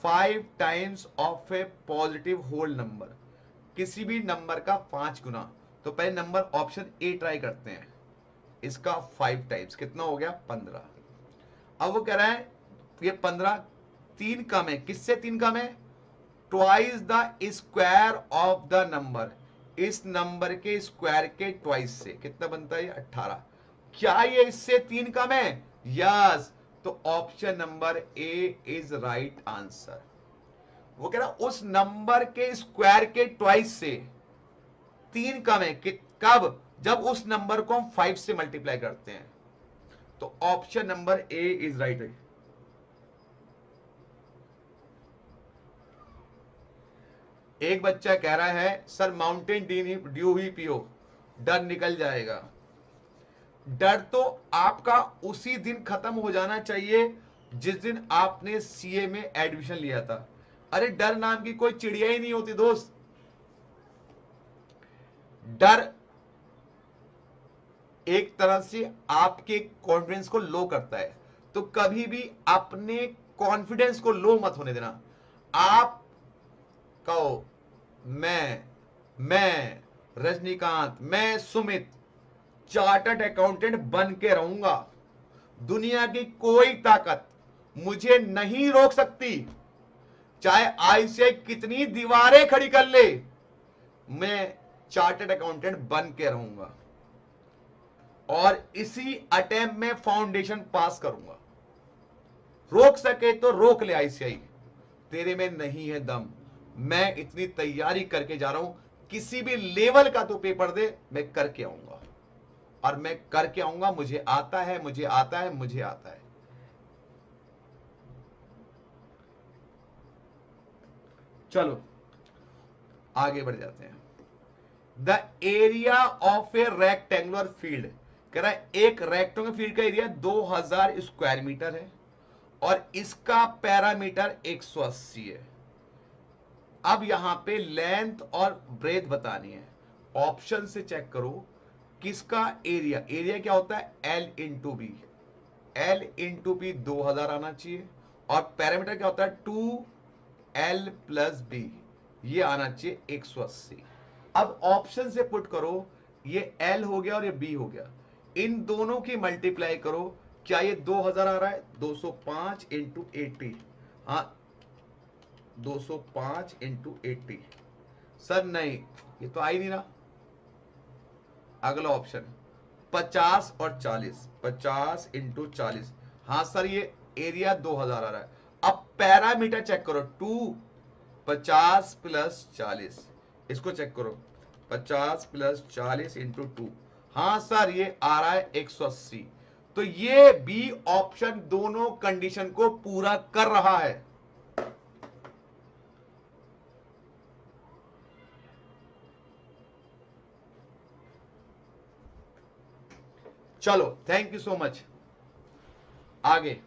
5 times of a positive whole number, किसी भी नंबर का 5 गुना, तो पहले नंबर ऑप्शन ए ट्राई करते हैं, इसका 5 टाइम्स कितना हो गया? 15। अब वो कह रहा है ये 15 3 कम है, किससे 3 कम है? Twice the square of the number, इस नंबर के स्क्वायर के ट्वाइस से कितना बनता है? 18। क्या ये इससे 3 कम है? यस, तो option number A is right answer. वो कह रहा उस नंबर के स्क्वायर के ट्वाइस से 3 कम है, कब? जब उस नंबर को हम 5 से मल्टीप्लाई करते हैं, तो option number A is right. एक बच्चा कह रहा है सर माउंटेन ड्यू ही पियो, डर निकल जाएगा। डर तो आपका उसी दिन खत्म हो जाना चाहिए जिस दिन आपने सीए में एडमिशन लिया था। अरे डर नाम की कोई चिड़िया ही नहीं होती दोस्त। डर एक तरह से आपके कॉन्फिडेंस को लो करता है, तो कभी भी अपने कॉन्फिडेंस को लो मत होने देना। आप कहो मैं रजनीकांत, मैं सुमित चार्टर्ड अकाउंटेंट बन के रहूंगा, दुनिया की कोई ताकत मुझे नहीं रोक सकती, चाहे आईसीआई कितनी दीवारें खड़ी कर ले, मैं चार्टर्ड अकाउंटेंट बन के रहूंगा, और इसी अटेम्प्ट में फाउंडेशन पास करूंगा। रोक सके तो रोक ले आईसीआई, तेरे में नहीं है दम। मैं इतनी तैयारी करके जा रहा हूं, किसी भी लेवल का तो पेपर दे, मैं करके आऊंगा, और मैं करके आऊंगा। मुझे आता है, मुझे आता है, मुझे आता है। चलो आगे बढ़ जाते हैं। The area of A rectangular field, कह रहा है एक रेक्टेंगुलर फील्ड का एरिया 2000 स्क्वायर मीटर है, और इसका पैरामीटर 180 है। अब यहां पे लेंथ और ब्रेथ बतानी है। ऑप्शन से चेक करो किसका एरिया, एरिया क्या होता है L into B, L into B 2000 आना चाहिए, और पैरामीटर क्या होता है 2L प्लस बी, ये आना चाहिए 180। अब ऑप्शन से पुट करो, ये L हो गया और ये B हो गया, इन दोनों की मल्टीप्लाई करो, क्या ये 2000 आ रहा है, 205 इंटू 80, हाँ 205 इंटू 80, सर नहीं ये तो आ ही नहीं रहा। अगला ऑप्शन 50 और 40, 50 इंटू 40, हाँ सर ये एरिया 2000 आ रहा है। अब पैरामीटर चेक करो 2, 50 प्लस 40, इसको चेक करो 50 प्लस 40 इंटू 2, हाँ सर ये आ रहा है 180। तो ये बी ऑप्शन दोनों कंडीशन को पूरा कर रहा है। चलो थैंक यू सो मच। आगे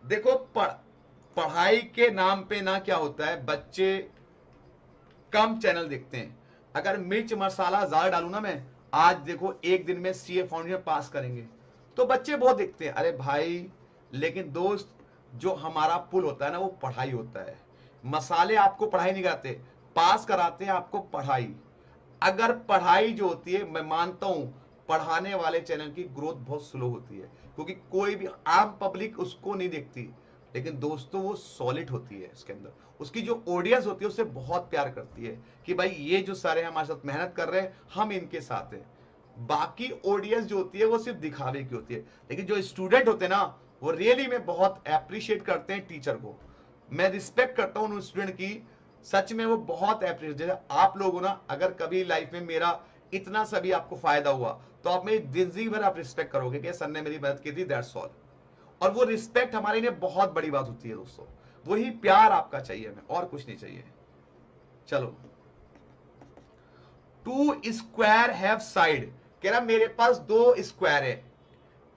देखो, पढ़ाई के नाम पे ना क्या होता है, बच्चे कम चैनल देखते हैं। अगर मिर्च मसाला ज्यादा डालू ना मैं, आज देखो एक दिन में सीए फाउंडेशन पास करेंगे, तो बच्चे बहुत देखते हैं। अरे भाई लेकिन दोस्त, जो हमारा पुल होता है ना वो पढ़ाई होता है। मसाले आपको पढ़ाई नहीं कराते, पास कराते हैं आपको पढ़ाई। अगर पढ़ाई जो होती है, मैं मानता हूं पढ़ाने वाले चैनल की ग्रोथ बहुत स्लो होती है, क्योंकि कोई भी आम पब्लिक उसको नहीं देखती, लेकिन दोस्तों वो सॉलिड होती है, इसके अंदर उसकी जो ऑडियंस होती है उससे बहुत प्यार करती है कि भाई ये जो सारे हमारे साथ मेहनत कर रहे हैं हम इनके साथ हैं। बाकी ऑडियंस जो होती है वो सिर्फ दिखावे की होती है, लेकिन जो स्टूडेंट होते हैं ना वो रियली में बहुत अप्रिशिएट करते हैं टीचर को। मैं रिस्पेक्ट करता हूं उन स्टूडेंट की, सच में वो बहुत अप्रिशिएट। जैसे आप लोगों ना, अगर कभी लाइफ में मेरा इतना सभी आपको फायदा हुआ तो आप मेरी जिंदगी भर आप रिस्पेक्ट करोगे कि सर ने मेरी मदद की थी, दैट्स ऑल। और वो रिस्पेक्ट हमारे लिए बहुत बड़ी बात होती है दोस्तों, वही प्यार आपका चाहिए हमें, और कुछ नहीं चाहिए। चलो, टू स्क्वायर हैव साइड, कह रहा मेरे पास दो स्क्वायर है,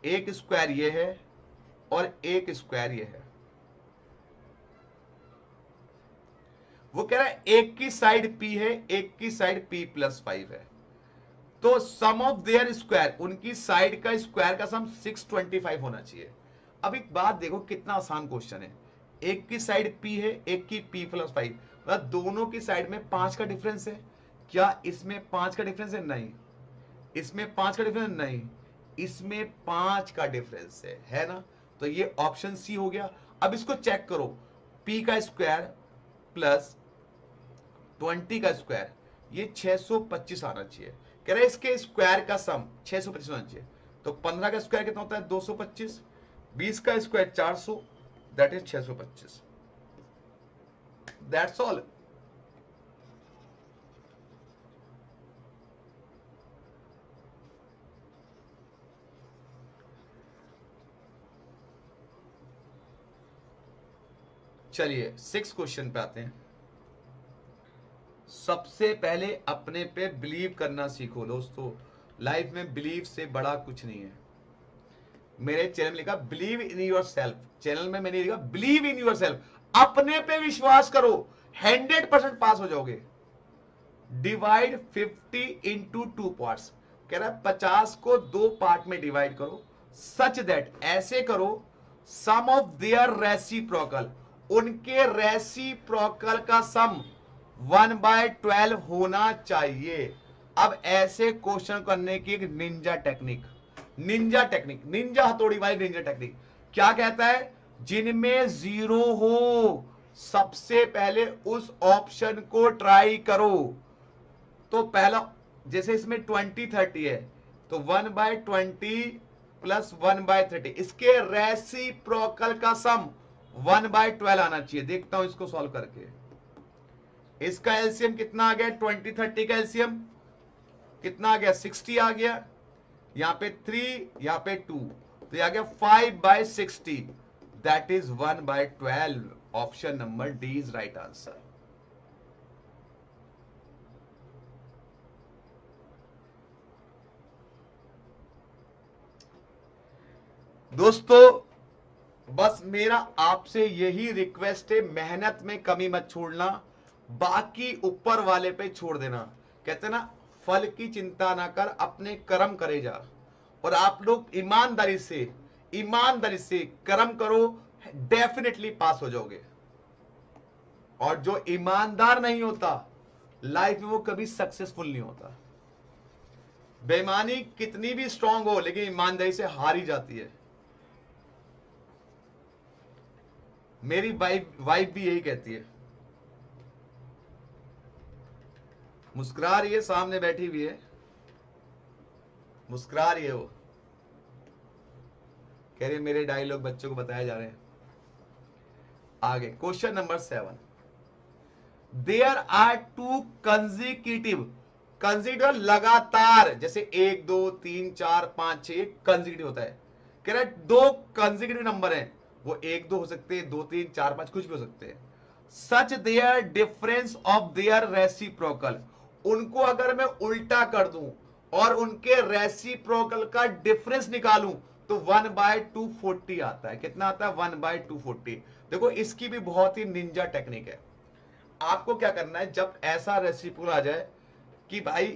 एक स्क्वायर ये है और एक स्क्वायर ये है। वो कह रहा है एक की साइड P है, एक की साइड P प्लस 5 है, तो सम ऑफ देयर स्क्वायर, उनकी साइड का स्क्वायर का सम 625 होना चाहिए। अब एक बात देखो कितना आसान क्वेश्चन है, एक की साइड P है, एक की P प्लस 5, मतलब दोनों की साइड में 5 का डिफरेंस है। क्या इसमें 5 का डिफरेंस है? नहीं। इसमें 5 का डिफरेंस नहीं, इसमें 5 का डिफरेंस है ना? तो ये ऑप्शन सी हो गया। अब इसको चेक करो, P का स्क्वायर प्लस 20 का स्क्वायर, ये 625 आना चाहिए। कह रहे इसके स्क्वायर का सम 625 होना चाहिए, तो 15 का स्क्वायर कितना होता है 225, 20 का square 400, that is 625, that's all. चलिए 6 क्वेश्चन पे आते हैं। सबसे पहले अपने पे बिलीव करना सीखो दोस्तों, लाइफ में बिलीव से बड़ा कुछ नहीं है। मेरे चैनल में लिखा believe in your self, channel में मैंने लिखा बिलीव इन योर सेल्फ, अपने पे विश्वास करो, 100% पास हो जाओगे। डिवाइड 50 इंटू 2 पार्ट्स, कह रहा है 50 को 2 पार्ट में डिवाइड करो, सच दैट, ऐसे करो सम ऑफ देयर रेसिप्रोकल, उनके रेसिप्रोकल का सम 1/12 होना चाहिए। अब ऐसे क्वेश्चन करने की एक Ninja technique, Ninja technique, Ninja हथौड़ी वाली निंजा टेक्निक क्या कहता है, जिनमें जीरो हो सबसे पहले उस ऑप्शन को ट्राई करो। तो पहला, जैसे इसमें 20-30 है, तो 1/20 प्लस 1/30, इसके रेसिप्रोकल का सम 1/12 आना चाहिए। देखता हूं इसको सॉल्व करके, इसका एलसीएम कितना आ गया, 20-30 का एलसीएम कितना आ गया, 60 आ गया, यहां पे 3, यहां पे 2, तो यह आ गया 5/60, that is 1/12। Option number D is right answer. दोस्तों बस मेरा आपसे यही रिक्वेस्ट है, मेहनत में कमी मत छोड़ना, बाकी ऊपर वाले पे छोड़ देना। कहते ना, फल की चिंता ना कर, अपने कर्म करे जा। और आप लोग ईमानदारी से कर्म करो, डेफिनेटली पास हो जाओगे। और जो ईमानदार नहीं होता लाइफ में, वो कभी सक्सेसफुल नहीं होता। बेईमानी कितनी भी स्ट्रांग हो, लेकिन ईमानदारी से हार ही जाती है। मेरी वाइफ भी यही कहती है। मुस्कुरा रही है, सामने बैठी हुई है, मुस्कुरा रही है वो, कह रही है मेरे डायलॉग बच्चों को बताए जा रहे हैं। आगे question number 7, there are two consecutive, consider लगातार, जैसे 1 2 3 4 5 6 कंसेक्यूटिव होता है। कह रहा है दो कंसेक्यूटिव नंबर हैं, वो 1 2 हो सकते हैं, 2 3 4 5 कुछ भी हो सकते हैं। Such their difference of their reciprocal, उनको अगर मैं उल्टा कर दूं और उनके रेसिप्रोकल का डिफरेंस निकालूं तो 1/240 आता है। कितना आता है? 1/240। देखो इसकी भी बहुत ही निंजा टेक्निक है। आपको क्या करना है, जब ऐसा रेसिप्रोकल आ जाए कि भाई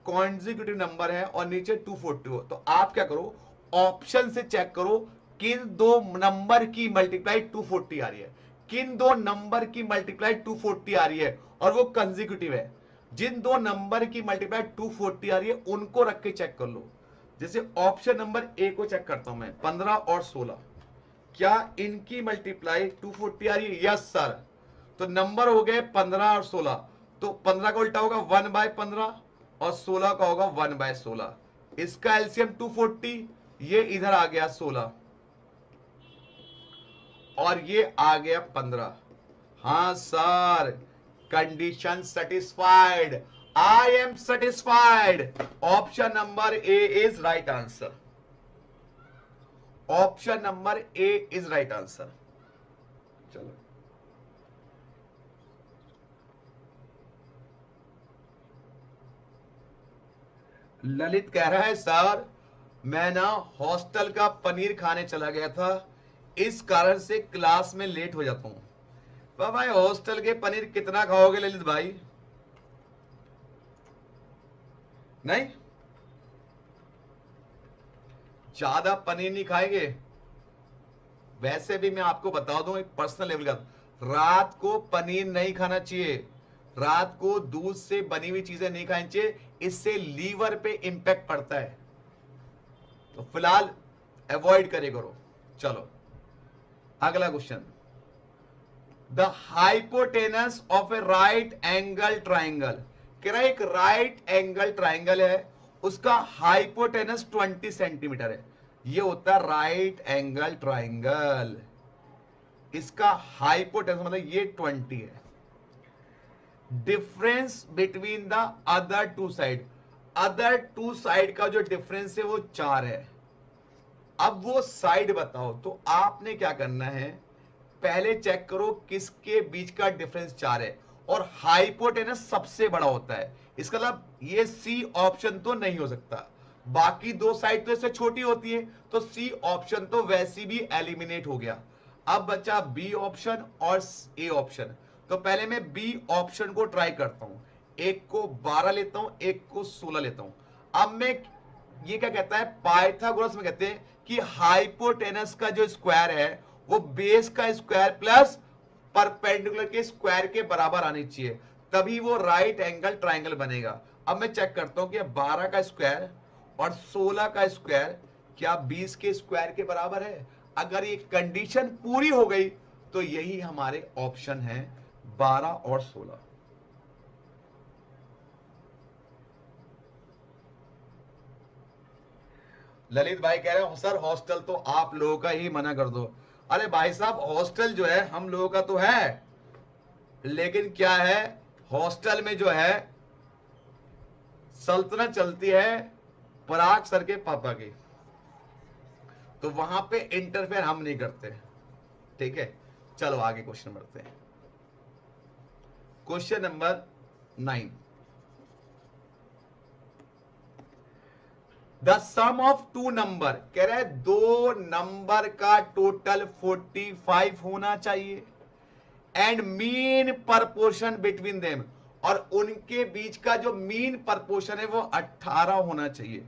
कॉन्जिक्यूटिव नंबर है और नीचे 240 हो, तो आप क्या करो, ऑप्शन से चेक करो किन दो नंबर की मल्टीप्लाई 240 आ रही है, किन दो नंबर की मल्टीप्लाई 240 आ रही है और वो कंजिक्यूटिव है। जिन दो नंबर की मल्टीप्लाई 240 आ रही है उनको रख के चेक कर लो। जैसे ऑप्शन नंबर ए को चेक करता हूं मैं, 15 और 16, क्या इनकी मल्टीप्लाई 240 आ रही है? Yes sir. तो नंबर हो गए 15 और 16, तो 15 का उल्टा होगा 1/15 और 16 का होगा 1/16। इसका एलसीएम 240, ये इधर आ गया 16 और ये आ गया 15। हाँ sir, condition satisfied, I am satisfied. Option number A is right answer. Option number A is right answer. चलो ललित कह रहा है सर मैं ना हॉस्टल का पनीर खाने चला गया था, इस कारण से क्लास में लेट हो जाता हूं। भाई हॉस्टल के पनीर कितना खाओगे ललित भाई? नहीं, ज्यादा पनीर नहीं खाएंगे। वैसे भी मैं आपको बता दूं एक पर्सनल लेवल का, रात को पनीर नहीं खाना चाहिए, रात को दूध से बनी हुई चीजें नहीं खानी चाहिए, इससे लीवर पे इंपैक्ट पड़ता है। तो फिलहाल अवॉइड करे करो। चलो अगला question, the hypotenuse of A right angle triangle. कह रहा है एक राइट एंगल ट्राइंगल है, उसका हाइपोटेनस 20 सेंटीमीटर है। ये होता है राइट एंगल ट्राइंगल। इसका हाइपोटेनस मतलब ये 20 है। Difference between the other two side का जो डिफरेंस है वो 4 है। अब वो साइड बताओ, तो आपने क्या करना है, पहले चेक करो किसके बीच का डिफरेंस 4 है और हाइपोटेनस सबसे बड़ा होता है। इसका मतलब ये सी ऑप्शन तो नहीं हो सकता, बाकी दो साइड तो इससे छोटी होती है, तो सी ऑप्शन तो वैसी भी एलिमिनेट हो गया। अब बचा बी ऑप्शन और ए ऑप्शन। तो पहले मैं बी ऑप्शन को ट्राई करता हूं, एक को 12 लेता हूं, एक को 16 लेता हूं। अब मैं, ये क्या कहता है, पाइथागोरस में कहते हैं कि हाइपोटेनस का जो स्क्वायर है वो बेस का स्क्वायर प्लस परपेंडिकुलर के स्क्वायर के बराबर आनी चाहिए, तभी वो राइट एंगल ट्राइंगल बनेगा। अब मैं चेक करता हूं कि 12 का स्क्वायर और 16 का स्क्वायर क्या 20 के स्क्वायर के बराबर है। अगर ये कंडीशन पूरी हो गई तो यही हमारे ऑप्शन है 12 और 16। ललित भाई कह रहे हो सर हॉस्टल तो आप लोगों का ही मना कर दो। अरे भाई साहब हॉस्टल जो है हम लोगों का तो है, लेकिन क्या है, हॉस्टल में जो है सल्तनत चलती है पराग सर के पापा की, तो वहां पे इंटरफेयर हम नहीं करते। ठीक है, चलो आगे क्वेश्चन बढ़ते हैं। Question number 9, the sum of two number, कह रहा है दो नंबर का टोटल 45 होना चाहिए, and mean proportion between them, और उनके बीच का जो मीन प्रपोर्शन है वो 18 होना चाहिए।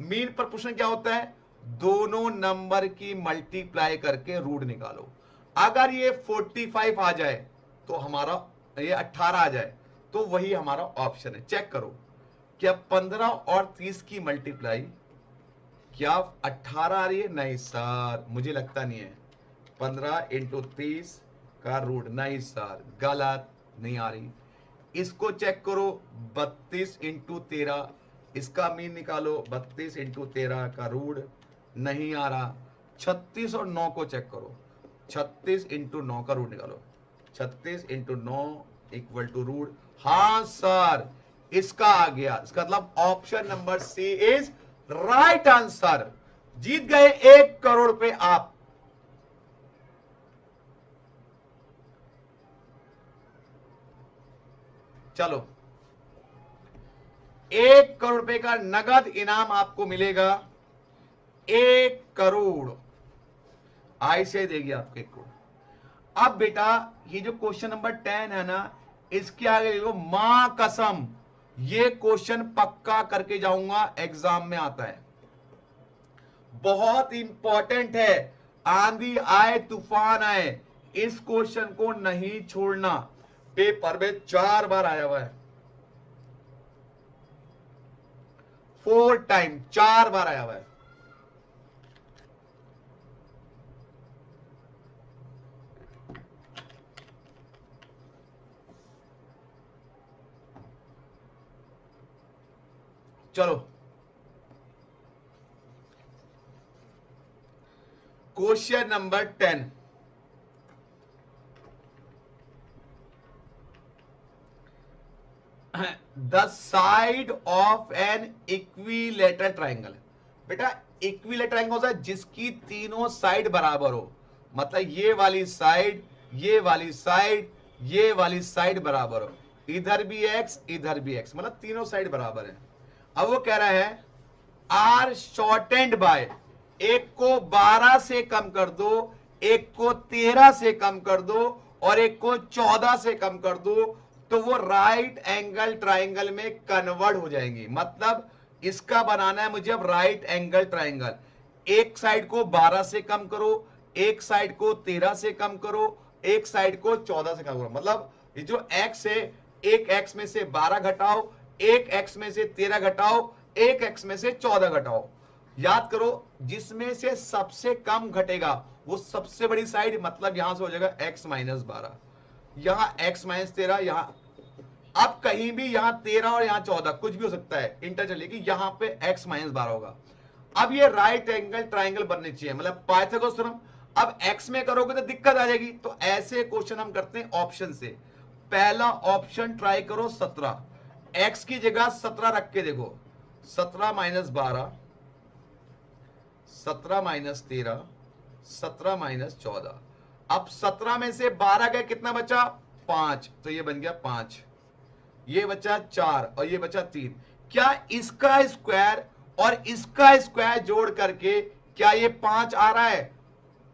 मीन प्रपोर्शन क्या होता है? दोनों नंबर की मल्टीप्लाई करके रूट निकालो। अगर ये 45 आ जाए तो हमारा, ये 18 आ जाए तो वही हमारा ऑप्शन है। चेक करो, क्या 15 और 30 की मल्टीप्लाई क्या 18 आ रही है? नहीं सर, मुझे लगता नहीं है। 15 इंटू 30 का रूट, नहीं सर, गलत, नहीं आ रही। इसको चेक करो, 32 इंटू 13, इसका मीन निकालो, 32 इंटू 13 का रूट, नहीं आ रहा। 36 और 9 को चेक करो, 36 इंटू 9 का रूट निकालो, 36 इंटू 9 इक्वल टू रूट। हाँ सर, इसका आ गया। इसका मतलब option number C is right answer. जीत गए 1 करोड़ रुपए आप। चलो, 1 करोड़ रुपए का नगद इनाम आपको मिलेगा। 1 करोड़ आई से देगी आपको 1 करोड़। अब बेटा ये जो क्वेश्चन नंबर 10 है ना, इसके आगे देखो, मां कसम, ये क्वेश्चन पक्का करके जाऊंगा, एग्जाम में आता है, बहुत इंपॉर्टेंट है। आंधी आए तूफान आए, इस क्वेश्चन को नहीं छोड़ना। पेपर में 4 बार आया हुआ है, 4 टाइम, 4 बार आया हुआ है। चलो, question number 10, the side of an equilateral triangle. बेटा इक्विलेटरल ट्राइंगल होता है जिसकी तीनों साइड बराबर हो, मतलब ये वाली साइड, ये वाली साइड, ये वाली साइड बराबर हो, इधर भी एक्स, इधर भी एक्स, मतलब तीनों साइड बराबर है। अब वो कह रहा है आर शॉर्टेंड बाय, एक को 12 से कम कर दो, एक को 13 से कम कर दो, और एक को 14 से कम कर दो, तो वो राइट एंगल ट्राइंगल में कन्वर्ट हो जाएंगी। मतलब इसका बनाना है मुझे अब राइट एंगल ट्राइंगल। एक साइड को 12 से कम करो, एक साइड को 13 से कम करो, एक साइड को 14 से कम करो। मतलब ये जो एक्स है, एक एक्स में से 12 घटाओ, एक एक्स में से 13 घटाओ, एक एक्स में से 14 घटाओ। याद करो, जिसमें से सबसे कम घटेगा वो सबसे बड़ी साइड, मतलब यहां से हो जाएगा x माइनस 12, यहां x माइनस 13, यहां, अब कहीं भी यहां 13 और यहां 14 कुछ भी हो सकता है, इंटर चलेगी, यहां पे x माइनस 12 होगा। अब ये राइट एंगल ट्राइंगल बनने चाहिए, मतलब पाइथागोरस थ्योरम। अब x में करोगे तो दिक्कत आ जाएगी, तो ऐसे क्वेश्चन हम करते हैं ऑप्शन से। पहला ऑप्शन ट्राई करो 17, x की जगह 17 रख के देखो, 17 माइनस 12, 17 माइनस 13, 17 माइनस 14। अब 17 में से 12 गए, कितना बचा? 5, तो ये बन गया 5, ये बचा 4 और ये बचा 3। क्या इसका स्क्वायर और इसका स्क्वायर जोड़ करके क्या ये 5 आ रहा है?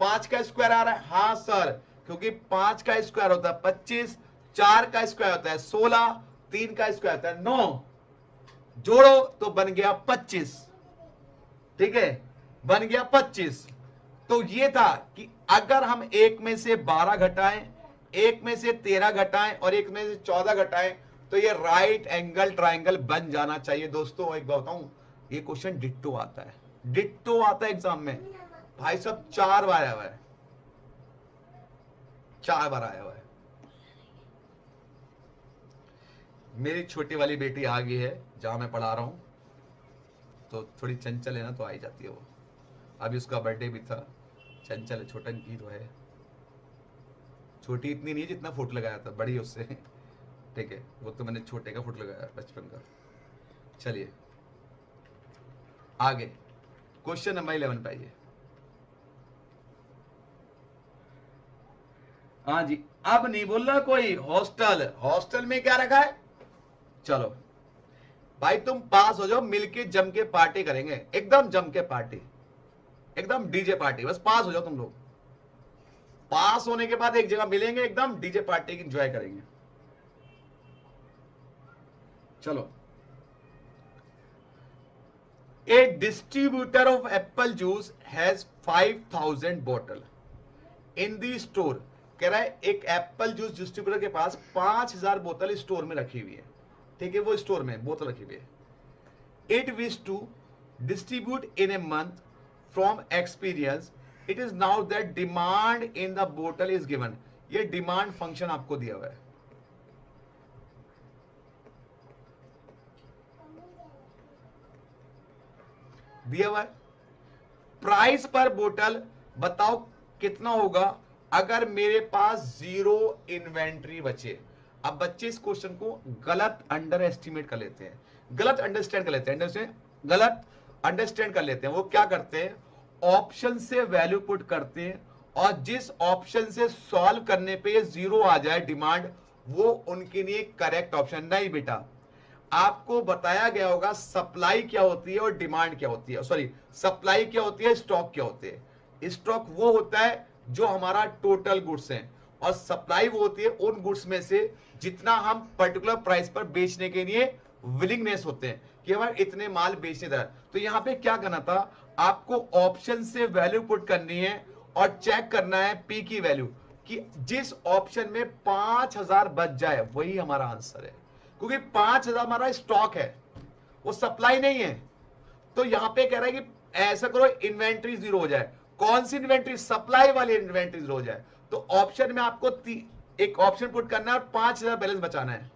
5 का स्क्वायर आ रहा है? हाँ सर, क्योंकि 5 का स्क्वायर होता है 25, 4 का स्क्वायर होता है 16, 3 का स्क्वायर होता है 9, जोड़ो तो बन गया 25। ठीक है, बन गया 25। तो ये था कि अगर हम एक में से 12 घटाएं, एक में से 13 घटाएं और एक में से 14 घटाएं, तो ये राइट एंगल ट्राइंगल बन जाना चाहिए। दोस्तों एक बात बताऊं, ये क्वेश्चन डिट्टो आता है, डिट्टो आता है एग्जाम में भाई साहब, 4 बार आया हुआ है, 4 बार आया हुआ है। मेरी छोटी वाली बेटी आ गई है जहां मैं पढ़ा रहा हूं, तो थोड़ी चंचल है ना, तो आई जाती है वो। अभी उसका बर्थडे भी था, चंचल है, छोटा की तो है, छोटी इतनी नहीं है जितना फोटो लगाया था, बड़ी है उससे। ठीक है, वो तो मैंने छोटे का फोटो लगाया बचपन का। चलिए आगे, क्वेश्चन नंबर 11 पे आइए। हाँ जी, अब नहीं बोल रहा कोई, हॉस्टल, हॉस्टल में क्या रखा है? चलो, भाई तुम पास हो जाओ, मिलके जम के पार्टी करेंगे, एकदम जम के पार्टी, एकदम डीजे पार्टी, बस पास हो जाओ तुम लोग। पास होने के बाद एक जगह मिलेंगे, एकदम डीजे पार्टी की एंजॉय करेंगे। चलो, a distributor of apple juice has 5000 bottle in the store. कह रहा है एक एप्पल जूस डिस्ट्रीब्यूटर के पास 5000 बोतल स्टोर में रखी हुई है, ठीक है, वो स्टोर में बोतल रखी हुई है। It wish to distribute in a month from experience, it is now that demand in the बोतल इज गिवन। ये डिमांड फंक्शन आपको दिया हुआ है, दिया हुआ है। प्राइस पर बोतल बताओ कितना होगा अगर मेरे पास 0 इन्वेंट्री बचे। अब बच्चे इस क्वेश्चन को गलत अंडर एस्टिमेट कर लेते हैं, गलत अंडरस्टैंड कर लेते हैं, गलत अंडरस्टैंड कर लेते हैं। वो क्या करते हैं, ऑप्शन से वैल्यू पुट करते हैं, और जिस ऑप्शन से सॉल्व करने पे ये 0 आ जाए डिमांड, वो उनके लिए करेक्ट ऑप्शन। नहीं बेटा, आपको बताया गया होगा सप्लाई क्या होती है और डिमांड क्या होती है, सॉरी सप्लाई क्या होती है, स्टॉक क्या होते हैं। स्टॉक वो होता है जो हमारा टोटल गुड्स है, और सप्लाई वो होती है उन गुड्स में से जितना हम पर्टिकुलर प्राइस पर बेचने के लिए विलिंगनेस होते हैं कि हमारे इतने माल बेचने था। तो यहां पे क्या करना था, आपको ऑप्शन से वैल्यू पुट करनी है और चेक करना है पी की वैल्यू, कि जिस ऑप्शन में 5000 बच जाए वही हमारा आंसर है, क्योंकि 5000 हमारा स्टॉक है, वो सप्लाई नहीं है। तो यहां पे कह रहा है कि ऐसा करो इन्वेंट्री 0 हो जाए। कौन सी इन्वेंट्री, सप्लाई वाली इन्वेंट्री 0 हो जाए। तो ऑप्शन में आपको एक ऑप्शन पुट करना है और 5000 बैलेंस बचाना है।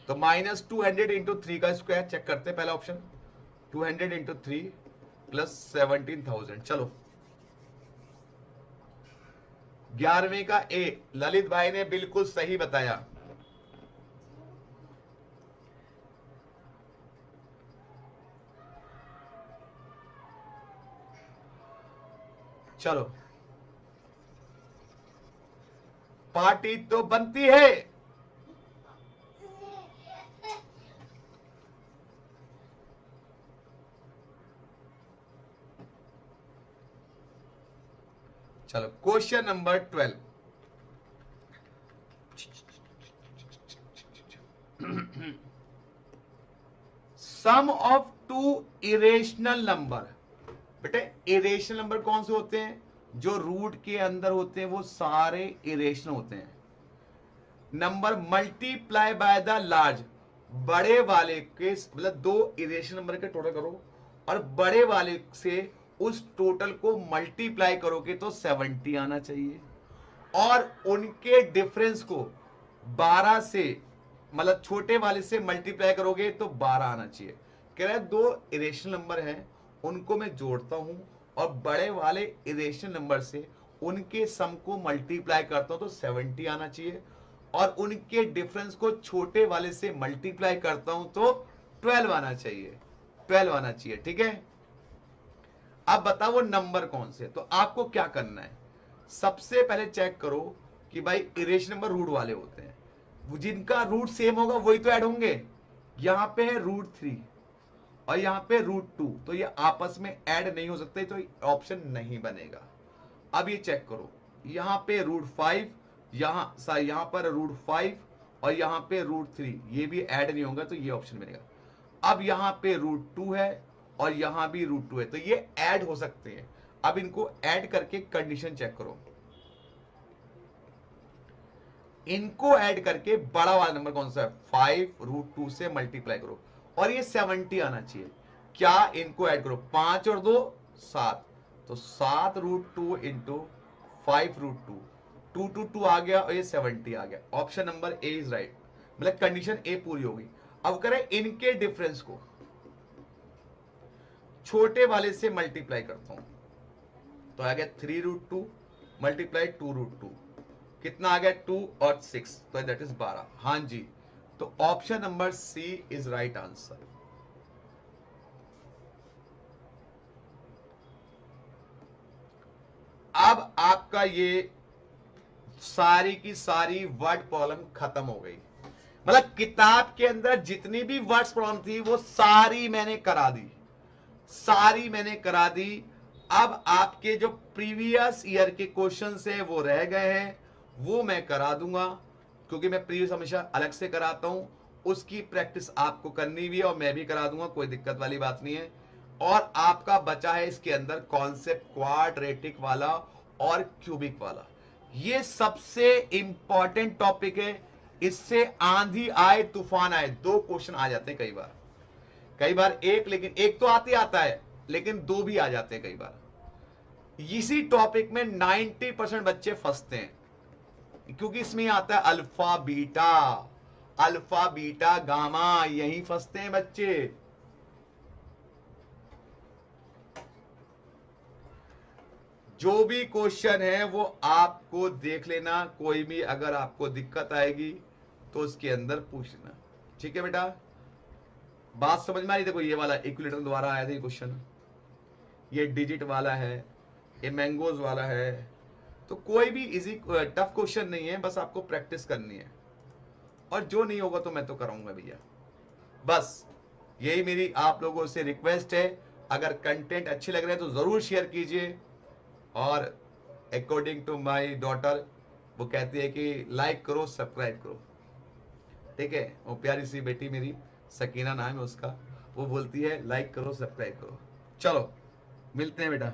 तो -200 इंटू 3 का स्क्वायर चेक करते हैं। पहला ऑप्शन 200 इंटू 3 प्लस 17,000। चलो 11वें का ए, ललित भाई ने बिल्कुल सही बताया। चलो पार्टी तो बनती है। चलो question number 12। Sum of two irrational number. बेटे इरेशनल नंबर कौन से होते हैं, जो रूट के अंदर होते हैं वो सारे इरेशनल होते हैं। Number multiply by the large, बड़े वाले के मतलब 2 इरेशनल नंबर के टोटल करो और बड़े वाले से उस टोटल को मल्टीप्लाई करोगे तो 70 आना चाहिए, और उनके डिफरेंस को 12 से मतलब छोटे वाले से मल्टीप्लाई करोगे तो 12 आना चाहिए। कह रहा है 2 इरेशनल नंबर हैं, उनको मैं जोड़ता हूं और बड़े वाले इरेशनल नंबर से उनके सम को मल्टीप्लाई करता हूं तो 70 आना चाहिए, और उनके डिफरेंस को छोटे वाले से मल्टीप्लाई करता हूं तो 12 आना चाहिए, 12 आना चाहिए। ठीक है, अब बताओ वो नंबर कौन से। तो आपको क्या करना है, सबसे पहले चेक करो कि भाई इरेशनल नंबर रूट वाले होते हैं, जिनका रूट सेम होगा वही तो ऐड होंगे। यहां पे है √3 और यहां पे √2, तो ये आपस में ऐड नहीं हो सकते, तो ऑप्शन नहीं बनेगा। अब ये चेक करो, यहां पे √5, यहां पर √5 और यहां पे √3, ये भी ऐड नहीं होगा, तो ये ऑप्शन बनेगा। अब यहां पे √2 है और यहां भी √2 है, तो ये ऐड हो सकते हैं। अब इनको ऐड करके कंडीशन चेक करो, इनको ऐड करके बड़ा वाला नंबर कौन सा है, 5 √2 से मल्टीप्लाई करो और ये 70 आना चाहिए। क्या इनको ऐड करो, 5 और 2 7, तो 7 √2 इंटू 5 √2, 2 2 2 आ गया और ये 70 आ गया। Option number A is right, मतलब कंडीशन ए पूरी होगी। अब करें इनके डिफरेंस को छोटे वाले से मल्टीप्लाई करता हूं, तो आ गया 3 √2 मल्टीप्लाई 2 √2, कितना आ गया 2 और 6, तो दैट इज 12। हाँ जी, तो option number C is right answer. अब आपका ये सारी की सारी वर्ड प्रॉब्लम खत्म हो गई। मतलब किताब के अंदर जितनी भी वर्ड्स प्रॉब्लम थी वो सारी मैंने करा दी, सारी मैंने करा दी। अब आपके जो प्रीवियस ईयर के क्वेश्चंस है वो रह गए हैं, वो मैं करा दूंगा, क्योंकि मैं प्रीवियस हमेशा अलग से कराता हूं, उसकी प्रैक्टिस आपको करनी भी है और मैं भी करा दूंगा, कोई दिक्कत वाली बात नहीं है। और आपका बचा है इसके अंदर कॉन्सेप्ट क्वाड्रेटिक वाला और क्यूबिक वाला, ये सबसे इंपॉर्टेंट टॉपिक है। इससे आंधी आए तूफान आए दो क्वेश्चन आ जाते हैं कई बार, कई बार एक, लेकिन एक तो आते आता है लेकिन दो भी आ जाते हैं कई बार। इसी टॉपिक में 90% बच्चे फंसते हैं, क्योंकि इसमें आता है अल्फा बीटा गामा, यही फंसते हैं बच्चे। जो भी क्वेश्चन है वो आपको देख लेना, कोई भी अगर आपको दिक्कत आएगी तो उसके अंदर पूछ लेना, ठीक है बेटा। बात समझ में आ रही? देखो ये वाला इक्विलेटरल द्वारा आया था ये क्वेश्चन, ये डिजिट वाला है, ये मैंगोज वाला है। तो कोई भी इजी टफ क्वेश्चन नहीं है, बस आपको प्रैक्टिस करनी है, और जो नहीं होगा तो मैं तो कराऊंगा भैया। बस यही मेरी आप लोगों से रिक्वेस्ट है, अगर कंटेंट अच्छे लग रहे हैं तो जरूर शेयर कीजिए। और अकॉर्डिंग टू माय डॉटर, वो कहती है कि लाइक करो सब्सक्राइब करो, ठीक है। वो प्यारी सी बेटी मेरी सकीना नाम है उसका, वो बोलती है लाइक करो सब्सक्राइब करो। चलो मिलते हैं बेटा।